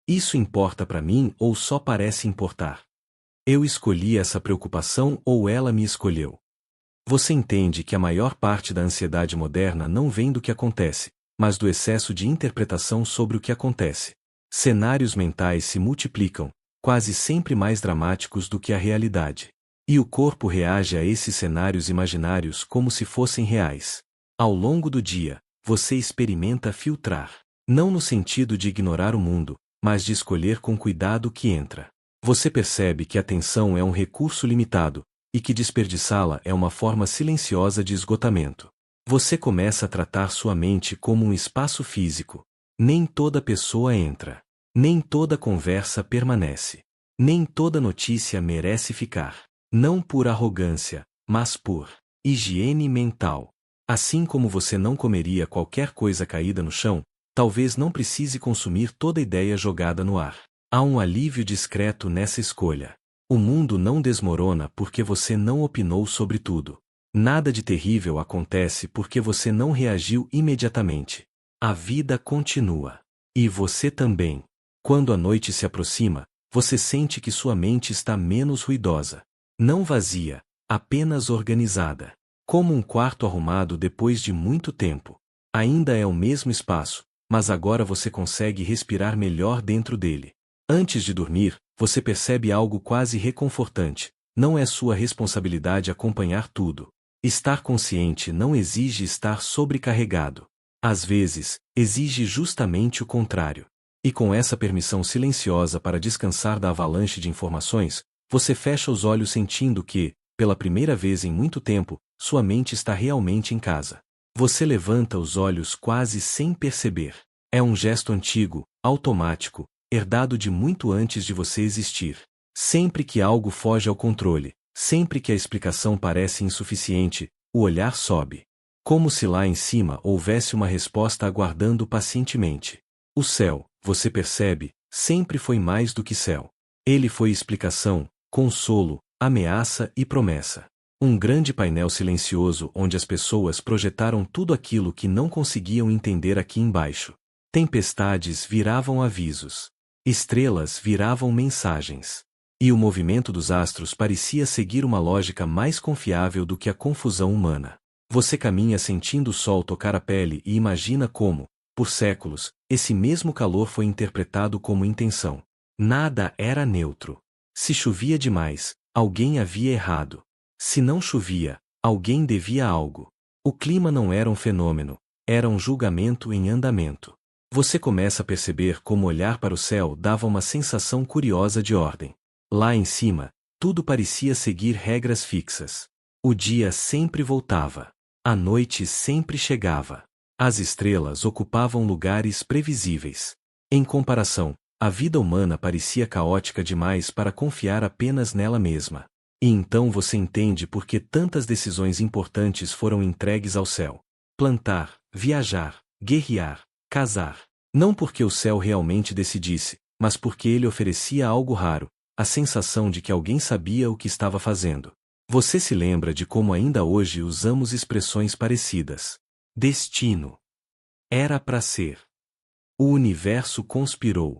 Isso importa para mim ou só parece importar? Eu escolhi essa preocupação ou ela me escolheu? Você entende que a maior parte da ansiedade moderna não vem do que acontece, mas do excesso de interpretação sobre o que acontece. Cenários mentais se multiplicam, quase sempre mais dramáticos do que a realidade. E o corpo reage a esses cenários imaginários como se fossem reais. Ao longo do dia, você experimenta filtrar. Não no sentido de ignorar o mundo, mas de escolher com cuidado o que entra. Você percebe que a atenção é um recurso limitado, e que desperdiçá-la é uma forma silenciosa de esgotamento. Você começa a tratar sua mente como um espaço físico. Nem toda pessoa entra. Nem toda conversa permanece. Nem toda notícia merece ficar. Não por arrogância, mas por higiene mental. Assim como você não comeria qualquer coisa caída no chão, talvez não precise consumir toda ideia jogada no ar. Há um alívio discreto nessa escolha. O mundo não desmorona porque você não opinou sobre tudo. Nada de terrível acontece porque você não reagiu imediatamente. A vida continua. E você também. Quando a noite se aproxima, você sente que sua mente está menos ruidosa. Não vazia, apenas organizada. Como um quarto arrumado depois de muito tempo. Ainda é o mesmo espaço, mas agora você consegue respirar melhor dentro dele. Antes de dormir, você percebe algo quase reconfortante. Não é sua responsabilidade acompanhar tudo. Estar consciente não exige estar sobrecarregado. Às vezes, exige justamente o contrário. E com essa permissão silenciosa para descansar da avalanche de informações, você fecha os olhos sentindo que, pela primeira vez em muito tempo, sua mente está realmente em casa. Você levanta os olhos quase sem perceber. É um gesto antigo, automático, herdado de muito antes de você existir. Sempre que algo foge ao controle, sempre que a explicação parece insuficiente, o olhar sobe. Como se lá em cima houvesse uma resposta aguardando pacientemente. O céu, você percebe, sempre foi mais do que céu. Ele foi explicação, consolo, ameaça e promessa. Um grande painel silencioso onde as pessoas projetaram tudo aquilo que não conseguiam entender aqui embaixo. Tempestades viravam avisos. Estrelas viravam mensagens. E o movimento dos astros parecia seguir uma lógica mais confiável do que a confusão humana. Você caminha sentindo o sol tocar a pele e imagina como, por séculos, esse mesmo calor foi interpretado como intenção. Nada era neutro. Se chovia demais, alguém havia errado. Se não chovia, alguém devia algo. O clima não era um fenômeno, era um julgamento em andamento. Você começa a perceber como olhar para o céu dava uma sensação curiosa de ordem. Lá em cima, tudo parecia seguir regras fixas. O dia sempre voltava. A noite sempre chegava. As estrelas ocupavam lugares previsíveis. Em comparação, a vida humana parecia caótica demais para confiar apenas nela mesma. E então você entende por que tantas decisões importantes foram entregues ao céu. Plantar, viajar, guerrear, casar. Não porque o céu realmente decidisse, mas porque ele oferecia algo raro, a sensação de que alguém sabia o que estava fazendo. Você se lembra de como ainda hoje usamos expressões parecidas. Destino. Era para ser. O universo conspirou.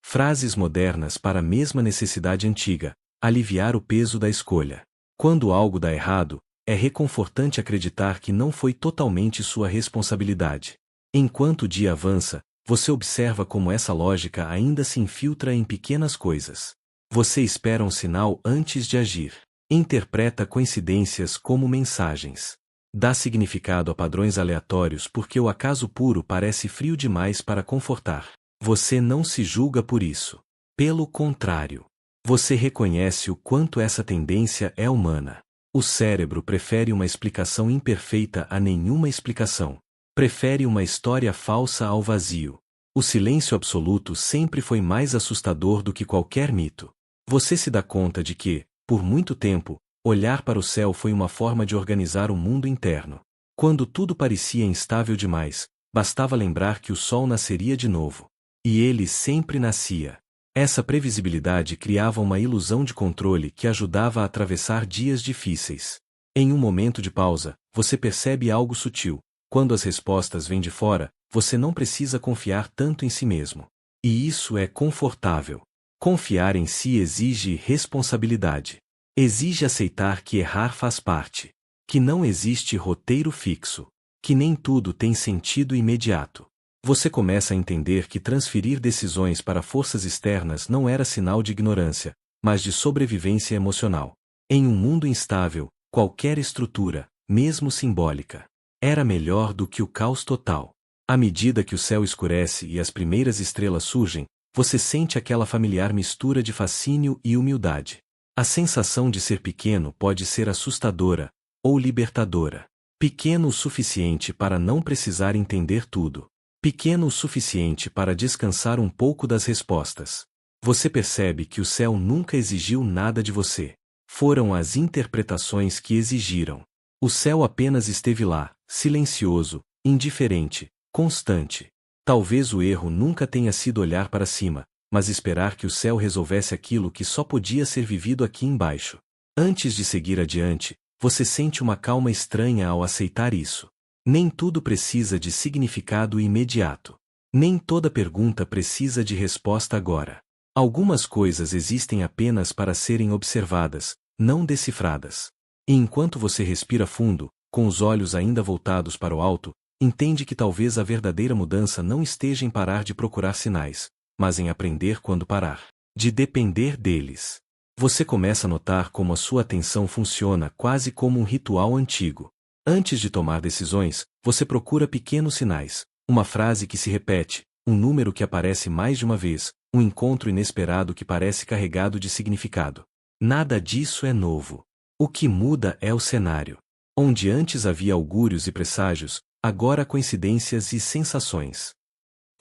Frases modernas para a mesma necessidade antiga, aliviar o peso da escolha. Quando algo dá errado, é reconfortante acreditar que não foi totalmente sua responsabilidade. Enquanto o dia avança, você observa como essa lógica ainda se infiltra em pequenas coisas. Você espera um sinal antes de agir. Interpreta coincidências como mensagens. Dá significado a padrões aleatórios porque o acaso puro parece frio demais para confortar. Você não se julga por isso. Pelo contrário, você reconhece o quanto essa tendência é humana. O cérebro prefere uma explicação imperfeita a nenhuma explicação. Prefere uma história falsa ao vazio. O silêncio absoluto sempre foi mais assustador do que qualquer mito. Você se dá conta de que, por muito tempo, olhar para o céu foi uma forma de organizar o mundo interno. Quando tudo parecia instável demais, bastava lembrar que o sol nasceria de novo. E ele sempre nascia. Essa previsibilidade criava uma ilusão de controle que ajudava a atravessar dias difíceis. Em um momento de pausa, você percebe algo sutil. Quando as respostas vêm de fora, você não precisa confiar tanto em si mesmo. E isso é confortável. Confiar em si exige responsabilidade. Exige aceitar que errar faz parte. Que não existe roteiro fixo. Que nem tudo tem sentido imediato. Você começa a entender que transferir decisões para forças externas não era sinal de ignorância, mas de sobrevivência emocional. Em um mundo instável, qualquer estrutura, mesmo simbólica, era melhor do que o caos total. À medida que o céu escurece e as primeiras estrelas surgem, você sente aquela familiar mistura de fascínio e humildade. A sensação de ser pequeno pode ser assustadora, ou libertadora. Pequeno o suficiente para não precisar entender tudo. Pequeno o suficiente para descansar um pouco das respostas. Você percebe que o céu nunca exigiu nada de você. Foram as interpretações que exigiram. O céu apenas esteve lá, silencioso, indiferente, constante. Talvez o erro nunca tenha sido olhar para cima, mas esperar que o céu resolvesse aquilo que só podia ser vivido aqui embaixo. Antes de seguir adiante, você sente uma calma estranha ao aceitar isso. Nem tudo precisa de significado imediato. Nem toda pergunta precisa de resposta agora. Algumas coisas existem apenas para serem observadas, não decifradas. E enquanto você respira fundo, com os olhos ainda voltados para o alto, entende que talvez a verdadeira mudança não esteja em parar de procurar sinais, mas em aprender quando parar. De depender deles. Você começa a notar como a sua atenção funciona quase como um ritual antigo. Antes de tomar decisões, você procura pequenos sinais, uma frase que se repete, um número que aparece mais de uma vez, um encontro inesperado que parece carregado de significado. Nada disso é novo. O que muda é o cenário. Onde antes havia augúrios e presságios, agora há coincidências e sensações.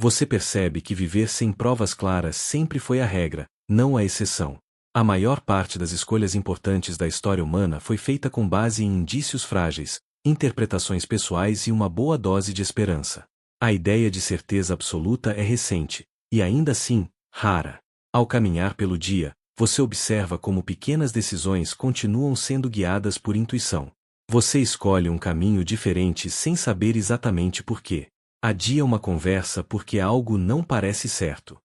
Você percebe que viver sem provas claras sempre foi a regra, não a exceção. A maior parte das escolhas importantes da história humana foi feita com base em indícios frágeis, interpretações pessoais e uma boa dose de esperança. A ideia de certeza absoluta é recente, e ainda assim, rara. Ao caminhar pelo dia, você observa como pequenas decisões continuam sendo guiadas por intuição. Você escolhe um caminho diferente sem saber exatamente por quê. Adia uma conversa porque algo não parece certo.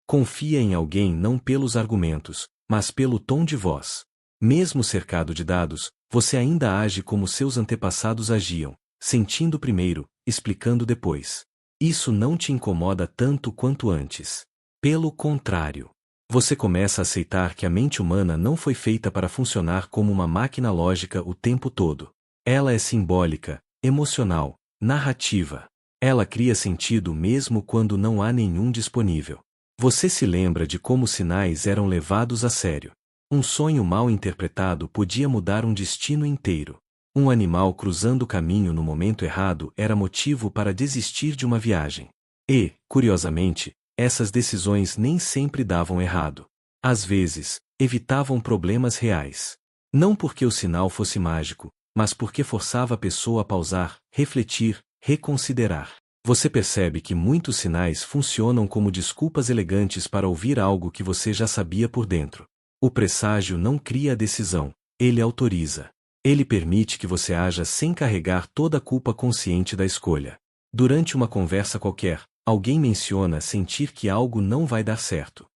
Confia em alguém não pelos argumentos, mas pelo tom de voz. Mesmo cercado de dados, você ainda age como seus antepassados agiam, sentindo primeiro, explicando depois. Isso não te incomoda tanto quanto antes. Pelo contrário, você começa a aceitar que a mente humana não foi feita para funcionar como uma máquina lógica o tempo todo. Ela é simbólica, emocional, narrativa. Ela cria sentido mesmo quando não há nenhum disponível. Você se lembra de como os sinais eram levados a sério. Um sonho mal interpretado podia mudar um destino inteiro. Um animal cruzando o caminho no momento errado era motivo para desistir de uma viagem. E, curiosamente, essas decisões nem sempre davam errado. Às vezes, evitavam problemas reais. Não porque o sinal fosse mágico, mas porque forçava a pessoa a pausar, refletir, reconsiderar. Você percebe que muitos sinais funcionam como desculpas elegantes para ouvir algo que você já sabia por dentro. O presságio não cria a decisão, ele autoriza. Ele permite que você haja sem carregar toda a culpa consciente da escolha. Durante uma conversa qualquer, alguém menciona sentir que algo não vai dar certo.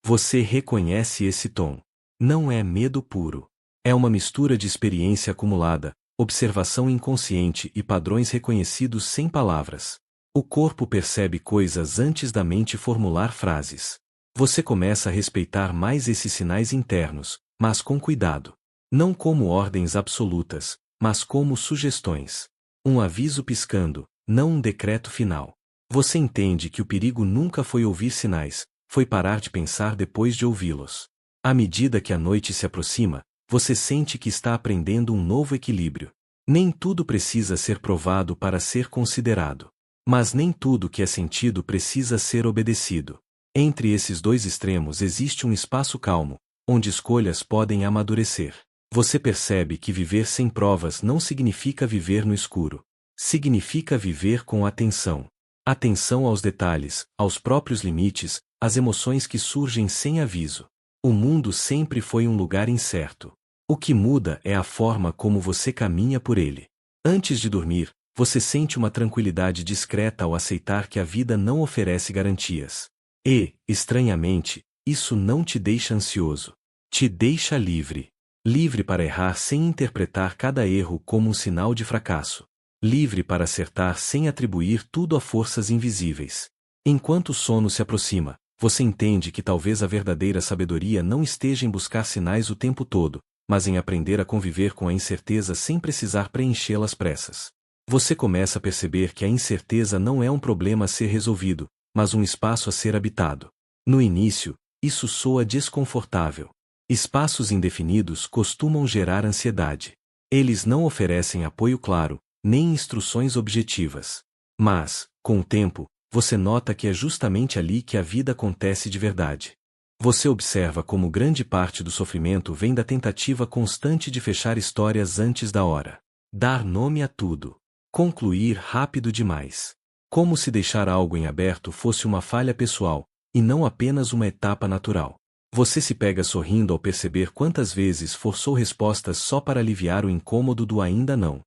Você reconhece esse tom. Não é medo puro. É uma mistura de experiência acumulada, observação inconsciente e padrões reconhecidos sem palavras. O corpo percebe coisas antes da mente formular frases. Você começa a respeitar mais esses sinais internos, mas com cuidado. Não como ordens absolutas, mas como sugestões. Um aviso piscando, não um decreto final. Você entende que o perigo nunca foi ouvir sinais, foi parar de pensar depois de ouvi-los. À medida que a noite se aproxima, você sente que está aprendendo um novo equilíbrio. Nem tudo precisa ser provado para ser considerado. Mas nem tudo que é sentido precisa ser obedecido. Entre esses dois extremos existe um espaço calmo, onde escolhas podem amadurecer. Você percebe que viver sem provas não significa viver no escuro. Significa viver com atenção. Atenção aos detalhes, aos próprios limites, às emoções que surgem sem aviso. O mundo sempre foi um lugar incerto. O que muda é a forma como você caminha por ele. Antes de dormir, você sente uma tranquilidade discreta ao aceitar que a vida não oferece garantias. E, estranhamente, isso não te deixa ansioso. Te deixa livre. Livre para errar sem interpretar cada erro como um sinal de fracasso. Livre para acertar sem atribuir tudo a forças invisíveis. Enquanto o sono se aproxima, você entende que talvez a verdadeira sabedoria não esteja em buscar sinais o tempo todo, mas em aprender a conviver com a incerteza sem precisar preenchê-las pressas. Você começa a perceber que a incerteza não é um problema a ser resolvido, mas um espaço a ser habitado. No início, isso soa desconfortável. Espaços indefinidos costumam gerar ansiedade. Eles não oferecem apoio claro, nem instruções objetivas. Mas, com o tempo, você nota que é justamente ali que a vida acontece de verdade. Você observa como grande parte do sofrimento vem da tentativa constante de fechar histórias antes da hora. Dar nome a tudo. Concluir rápido demais. Como se deixar algo em aberto fosse uma falha pessoal, e não apenas uma etapa natural. Você se pega sorrindo ao perceber quantas vezes forçou respostas só para aliviar o incômodo do ainda não.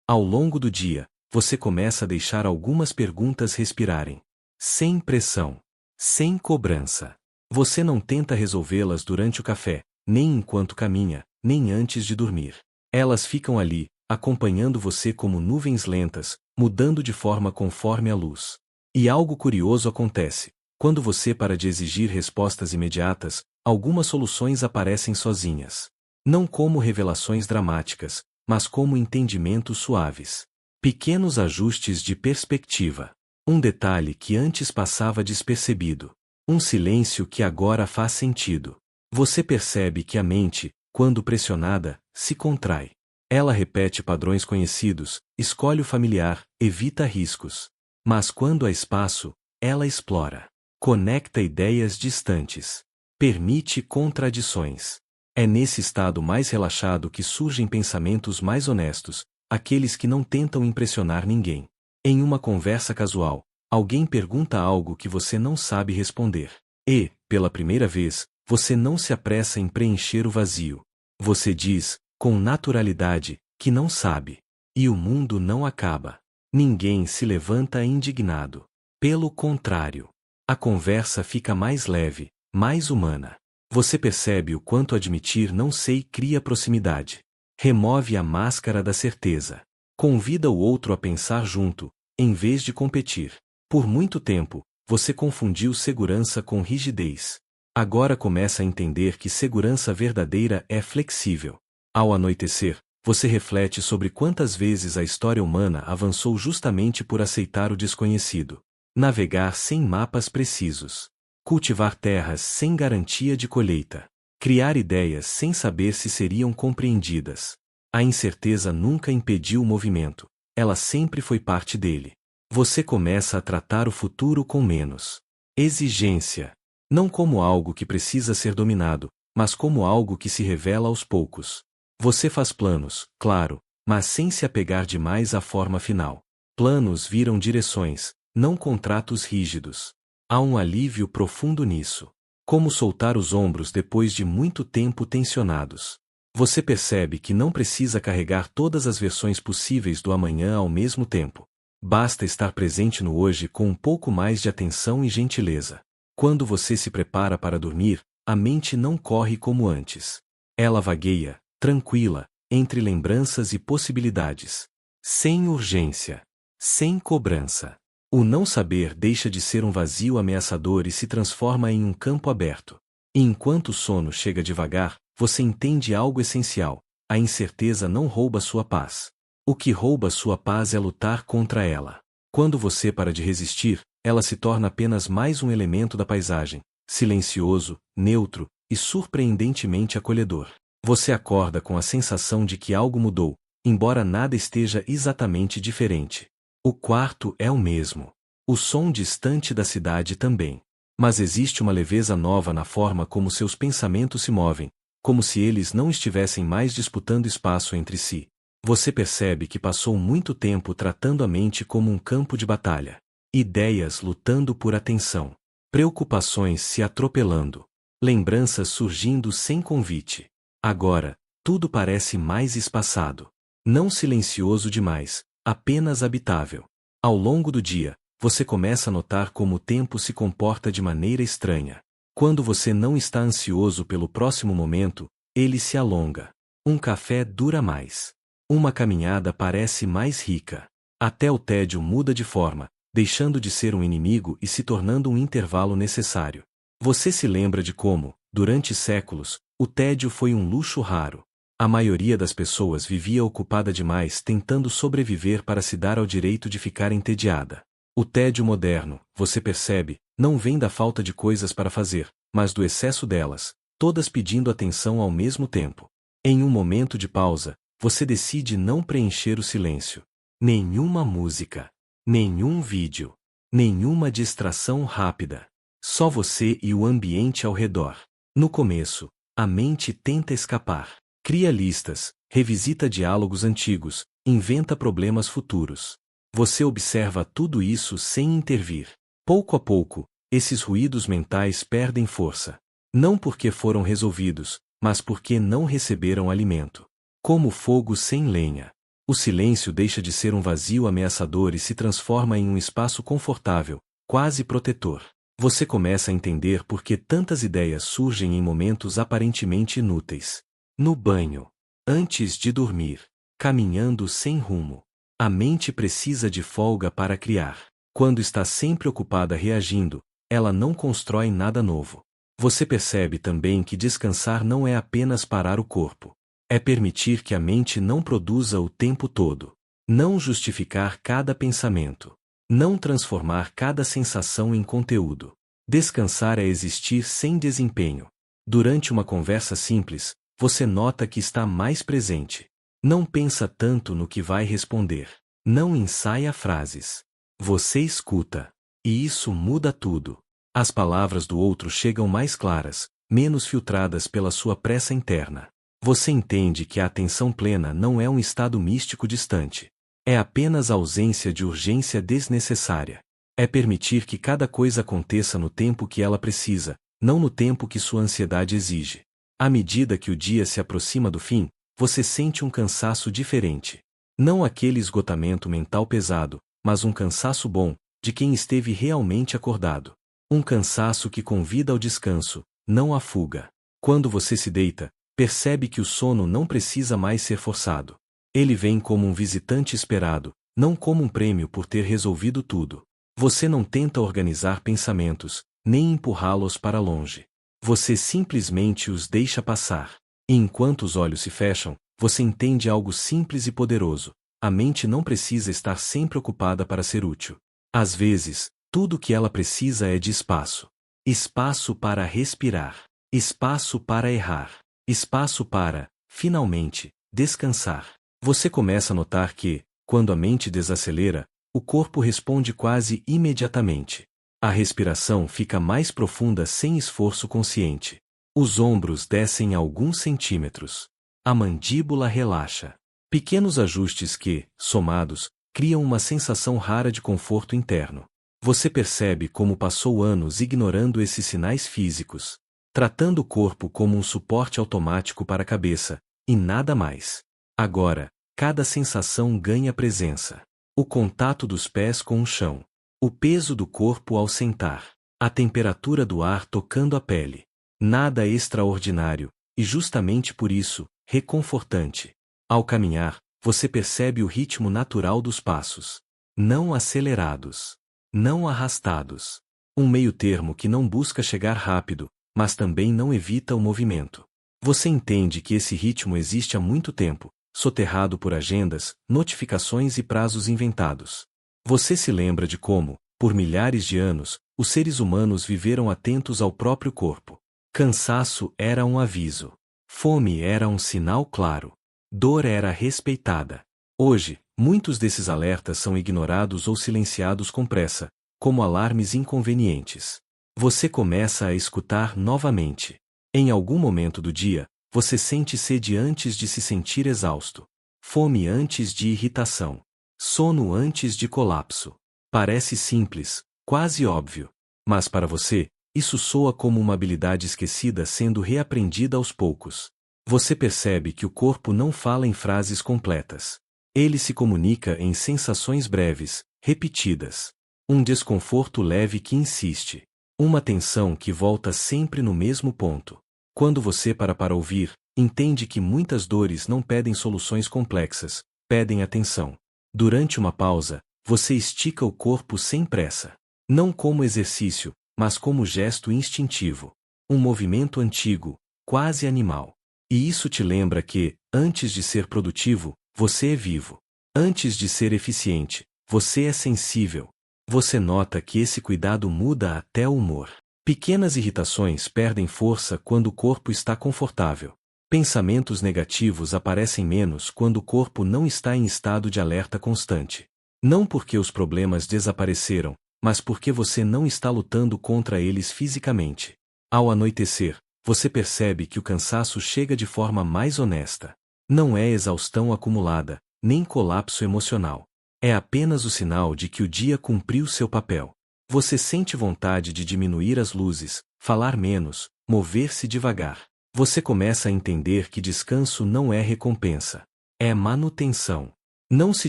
Ao longo do dia, você começa a deixar algumas perguntas respirarem. Sem pressão. Sem cobrança. Você não tenta resolvê-las durante o café, nem enquanto caminha, nem antes de dormir. Elas ficam ali, acompanhando você como nuvens lentas, mudando de forma conforme a luz. E algo curioso acontece. Quando você para de exigir respostas imediatas, algumas soluções aparecem sozinhas. Não como revelações dramáticas, mas como entendimentos suaves. Pequenos ajustes de perspectiva. Um detalhe que antes passava despercebido. Um silêncio que agora faz sentido. Você percebe que a mente, quando pressionada, se contrai. Ela repete padrões conhecidos, escolhe o familiar, evita riscos. Mas quando há espaço, ela explora. Conecta ideias distantes. Permite contradições. É nesse estado mais relaxado que surgem pensamentos mais honestos, aqueles que não tentam impressionar ninguém. Em uma conversa casual, alguém pergunta algo que você não sabe responder. E, pela primeira vez, você não se apressa em preencher o vazio. Você diz, com naturalidade, que não sabe. E o mundo não acaba. Ninguém se levanta indignado. Pelo contrário. A conversa fica mais leve, mais humana. Você percebe o quanto admitir não sei cria proximidade. Remove a máscara da certeza. Convida o outro a pensar junto, em vez de competir. Por muito tempo, você confundiu segurança com rigidez. Agora começa a entender que segurança verdadeira é flexível. Ao anoitecer, você reflete sobre quantas vezes a história humana avançou justamente por aceitar o desconhecido. Navegar sem mapas precisos. Cultivar terras sem garantia de colheita. Criar ideias sem saber se seriam compreendidas. A incerteza nunca impediu o movimento. Ela sempre foi parte dele. Você começa a tratar o futuro com menos exigência. Não como algo que precisa ser dominado, mas como algo que se revela aos poucos. Você faz planos, claro, mas sem se apegar demais à forma final. Planos viram direções, não contratos rígidos. Há um alívio profundo nisso. Como soltar os ombros depois de muito tempo tensionados. Você percebe que não precisa carregar todas as versões possíveis do amanhã ao mesmo tempo. Basta estar presente no hoje com um pouco mais de atenção e gentileza. Quando você se prepara para dormir, a mente não corre como antes. Ela vagueia, tranquila, entre lembranças e possibilidades. Sem urgência. Sem cobrança. O não saber deixa de ser um vazio ameaçador e se transforma em um campo aberto. E enquanto o sono chega devagar, você entende algo essencial: a incerteza não rouba sua paz. O que rouba sua paz é lutar contra ela. Quando você para de resistir, ela se torna apenas mais um elemento da paisagem, silencioso, neutro e surpreendentemente acolhedor. Você acorda com a sensação de que algo mudou, embora nada esteja exatamente diferente. O quarto é o mesmo. O som distante da cidade também. Mas existe uma leveza nova na forma como seus pensamentos se movem, como se eles não estivessem mais disputando espaço entre si. Você percebe que passou muito tempo tratando a mente como um campo de batalha. Ideias lutando por atenção. Preocupações se atropelando. Lembranças surgindo sem convite. Agora, tudo parece mais espaçado. Não silencioso demais, apenas habitável. Ao longo do dia, você começa a notar como o tempo se comporta de maneira estranha. Quando você não está ansioso pelo próximo momento, ele se alonga. Um café dura mais. Uma caminhada parece mais rica. Até o tédio muda de forma, deixando de ser um inimigo e se tornando um intervalo necessário. Você se lembra de como, durante séculos, o tédio foi um luxo raro. A maioria das pessoas vivia ocupada demais tentando sobreviver para se dar ao direito de ficar entediada. O tédio moderno, você percebe, não vem da falta de coisas para fazer, mas do excesso delas, todas pedindo atenção ao mesmo tempo. Em um momento de pausa, você decide não preencher o silêncio. Nenhuma música, nenhum vídeo, nenhuma distração rápida. Só você e o ambiente ao redor. No começo, a mente tenta escapar. Cria listas, revisita diálogos antigos, inventa problemas futuros. Você observa tudo isso sem intervir. Pouco a pouco, esses ruídos mentais perdem força. Não porque foram resolvidos, mas porque não receberam alimento. Como fogo sem lenha. O silêncio deixa de ser um vazio ameaçador e se transforma em um espaço confortável, quase protetor. Você começa a entender por que tantas ideias surgem em momentos aparentemente inúteis. No banho. Antes de dormir. Caminhando sem rumo. A mente precisa de folga para criar. Quando está sempre ocupada reagindo, ela não constrói nada novo. Você percebe também que descansar não é apenas parar o corpo. É permitir que a mente não produza o tempo todo. Não justificar cada pensamento. Não transformar cada sensação em conteúdo. Descansar é existir sem desempenho. Durante uma conversa simples, você nota que está mais presente. Não pensa tanto no que vai responder. Não ensaia frases. Você escuta. E isso muda tudo. As palavras do outro chegam mais claras, menos filtradas pela sua pressa interna. Você entende que a atenção plena não é um estado místico distante. É apenas a ausência de urgência desnecessária. É permitir que cada coisa aconteça no tempo que ela precisa, não no tempo que sua ansiedade exige. À medida que o dia se aproxima do fim, você sente um cansaço diferente. Não aquele esgotamento mental pesado, mas um cansaço bom, de quem esteve realmente acordado. Um cansaço que convida ao descanso, não à fuga. Quando você se deita, percebe que o sono não precisa mais ser forçado. Ele vem como um visitante esperado, não como um prêmio por ter resolvido tudo. Você não tenta organizar pensamentos, nem empurrá-los para longe. Você simplesmente os deixa passar. E enquanto os olhos se fecham, você entende algo simples e poderoso. A mente não precisa estar sempre ocupada para ser útil. Às vezes, tudo o que ela precisa é de espaço. Espaço para respirar. Espaço para errar. Espaço para, finalmente, descansar. Você começa a notar que, quando a mente desacelera, o corpo responde quase imediatamente. A respiração fica mais profunda sem esforço consciente. Os ombros descem alguns centímetros. A mandíbula relaxa. Pequenos ajustes que, somados, criam uma sensação rara de conforto interno. Você percebe como passou anos ignorando esses sinais físicos, tratando o corpo como um suporte automático para a cabeça, e nada mais. Agora, cada sensação ganha presença. O contato dos pés com o chão, o peso do corpo ao sentar, a temperatura do ar tocando a pele. Nada extraordinário, e justamente por isso, reconfortante. Ao caminhar, você percebe o ritmo natural dos passos. Não acelerados. Não arrastados. Um meio-termo que não busca chegar rápido, mas também não evita o movimento. Você entende que esse ritmo existe há muito tempo, soterrado por agendas, notificações e prazos inventados. Você se lembra de como, por milhares de anos, os seres humanos viveram atentos ao próprio corpo. Cansaço era um aviso. Fome era um sinal claro. Dor era respeitada. Hoje, muitos desses alertas são ignorados ou silenciados com pressa, como alarmes inconvenientes. Você começa a escutar novamente. Em algum momento do dia, você sente sede antes de se sentir exausto. Fome antes de irritação. Sono antes de colapso. Parece simples, quase óbvio. Mas para você, isso soa como uma habilidade esquecida sendo reaprendida aos poucos. Você percebe que o corpo não fala em frases completas. Ele se comunica em sensações breves, repetidas. Um desconforto leve que insiste. Uma tensão que volta sempre no mesmo ponto. Quando você para ouvir, entende que muitas dores não pedem soluções complexas, pedem atenção. Durante uma pausa, você estica o corpo sem pressa. Não como exercício, mas como gesto instintivo. Um movimento antigo, quase animal. E isso te lembra que, antes de ser produtivo, você é vivo. Antes de ser eficiente, você é sensível. Você nota que esse cuidado muda até o humor. Pequenas irritações perdem força quando o corpo está confortável. Pensamentos negativos aparecem menos quando o corpo não está em estado de alerta constante. Não porque os problemas desapareceram, mas porque você não está lutando contra eles fisicamente. Ao anoitecer, você percebe que o cansaço chega de forma mais honesta. Não é exaustão acumulada, nem colapso emocional. É apenas o sinal de que o dia cumpriu seu papel. Você sente vontade de diminuir as luzes, falar menos, mover-se devagar. Você começa a entender que descanso não é recompensa. É manutenção. Não se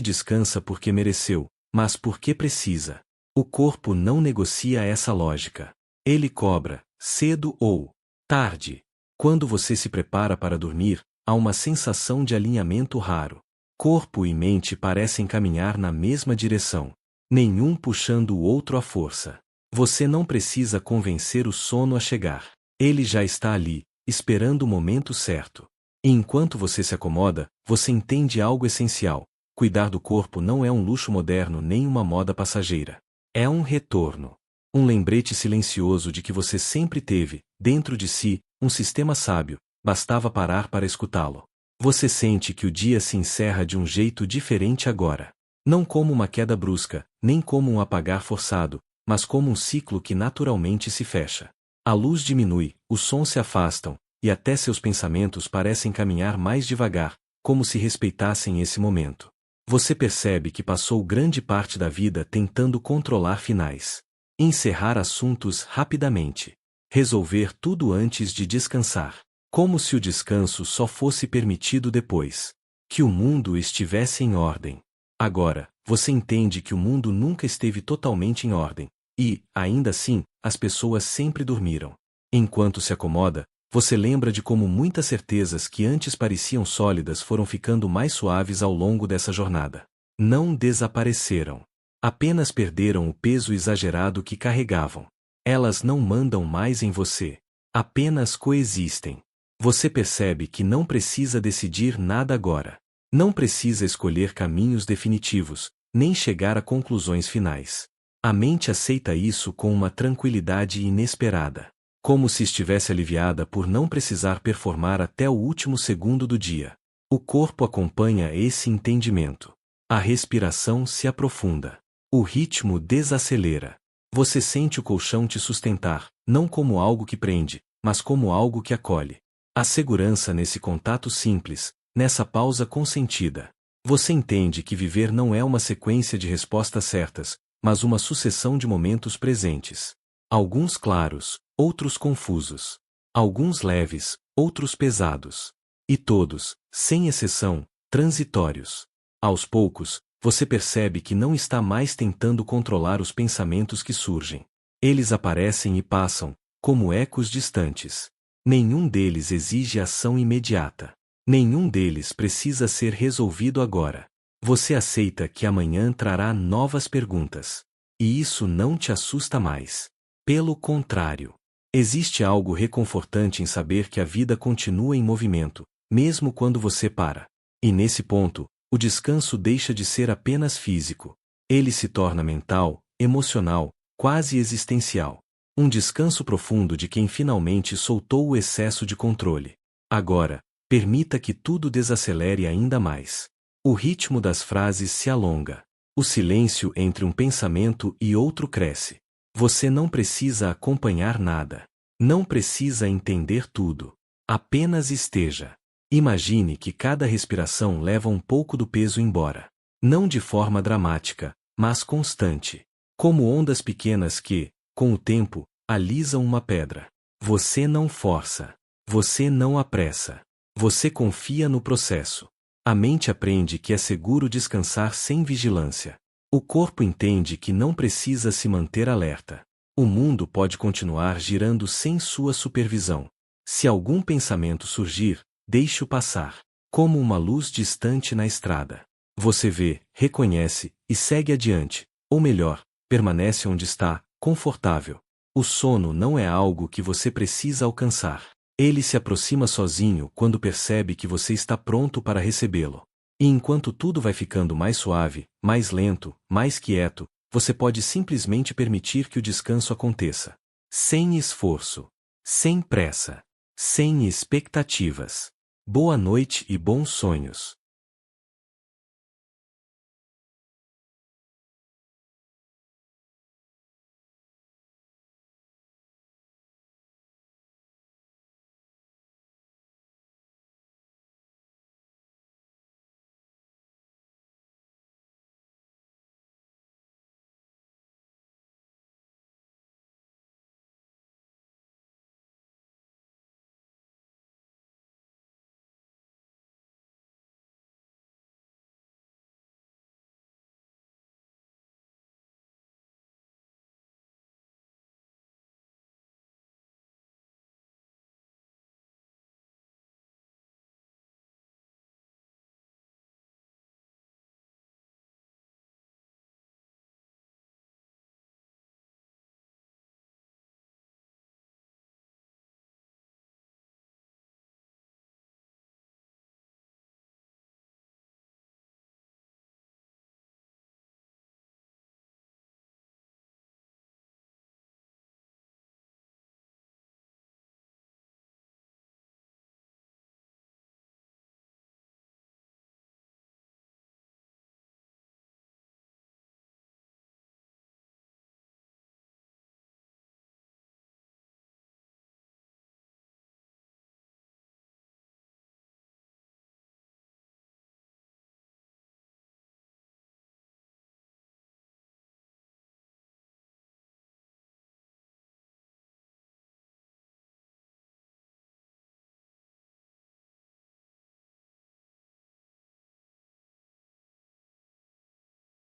descansa porque mereceu, mas porque precisa. O corpo não negocia essa lógica. Ele cobra, cedo ou tarde. Quando você se prepara para dormir, há uma sensação de alinhamento raro. Corpo e mente parecem caminhar na mesma direção, nenhum puxando o outro à força. Você não precisa convencer o sono a chegar. Ele já está ali, esperando o momento certo. E enquanto você se acomoda, você entende algo essencial. Cuidar do corpo não é um luxo moderno nem uma moda passageira. É um retorno. Um lembrete silencioso de que você sempre teve, dentro de si, um sistema sábio, bastava parar para escutá-lo. Você sente que o dia se encerra de um jeito diferente agora. Não como uma queda brusca, nem como um apagar forçado, mas como um ciclo que naturalmente se fecha. A luz diminui, os sons se afastam, e até seus pensamentos parecem caminhar mais devagar, como se respeitassem esse momento. Você percebe que passou grande parte da vida tentando controlar finais. Encerrar assuntos rapidamente. Resolver tudo antes de descansar. Como se o descanso só fosse permitido depois que o mundo estivesse em ordem. Agora, você entende que o mundo nunca esteve totalmente em ordem, e, ainda assim, as pessoas sempre dormiram. Enquanto se acomoda, você lembra de como muitas certezas que antes pareciam sólidas foram ficando mais suaves ao longo dessa jornada. Não desapareceram. Apenas perderam o peso exagerado que carregavam. Elas não mandam mais em você. Apenas coexistem. Você percebe que não precisa decidir nada agora. Não precisa escolher caminhos definitivos, nem chegar a conclusões finais. A mente aceita isso com uma tranquilidade inesperada. Como se estivesse aliviada por não precisar performar até o último segundo do dia. O corpo acompanha esse entendimento. A respiração se aprofunda. O ritmo desacelera. Você sente o colchão te sustentar, não como algo que prende, mas como algo que acolhe. A segurança nesse contato simples, nessa pausa consentida. Você entende que viver não é uma sequência de respostas certas, mas uma sucessão de momentos presentes. Alguns claros, outros confusos. Alguns leves, outros pesados. E todos, sem exceção, transitórios. Aos poucos, você percebe que não está mais tentando controlar os pensamentos que surgem. Eles aparecem e passam, como ecos distantes. Nenhum deles exige ação imediata. Nenhum deles precisa ser resolvido agora. Você aceita que amanhã trará novas perguntas. E isso não te assusta mais. Pelo contrário. Existe algo reconfortante em saber que a vida continua em movimento, mesmo quando você para. E nesse ponto, o descanso deixa de ser apenas físico. Ele se torna mental, emocional, quase existencial. Um descanso profundo de quem finalmente soltou o excesso de controle. Agora, permita que tudo desacelere ainda mais. O ritmo das frases se alonga. O silêncio entre um pensamento e outro cresce. Você não precisa acompanhar nada. Não precisa entender tudo. Apenas esteja. Imagine que cada respiração leva um pouco do peso embora. Não de forma dramática, mas constante. Como ondas pequenas que, com o tempo, alisam uma pedra. Você não força. Você não apressa. Você confia no processo. A mente aprende que é seguro descansar sem vigilância. O corpo entende que não precisa se manter alerta. O mundo pode continuar girando sem sua supervisão. Se algum pensamento surgir, deixe-o passar. Como uma luz distante na estrada. Você vê, reconhece e segue adiante. Ou melhor, permanece onde está, confortável. O sono não é algo que você precisa alcançar. Ele se aproxima sozinho quando percebe que você está pronto para recebê-lo. E enquanto tudo vai ficando mais suave, mais lento, mais quieto, você pode simplesmente permitir que o descanso aconteça. Sem esforço. Sem pressa. Sem expectativas. Boa noite e bons sonhos.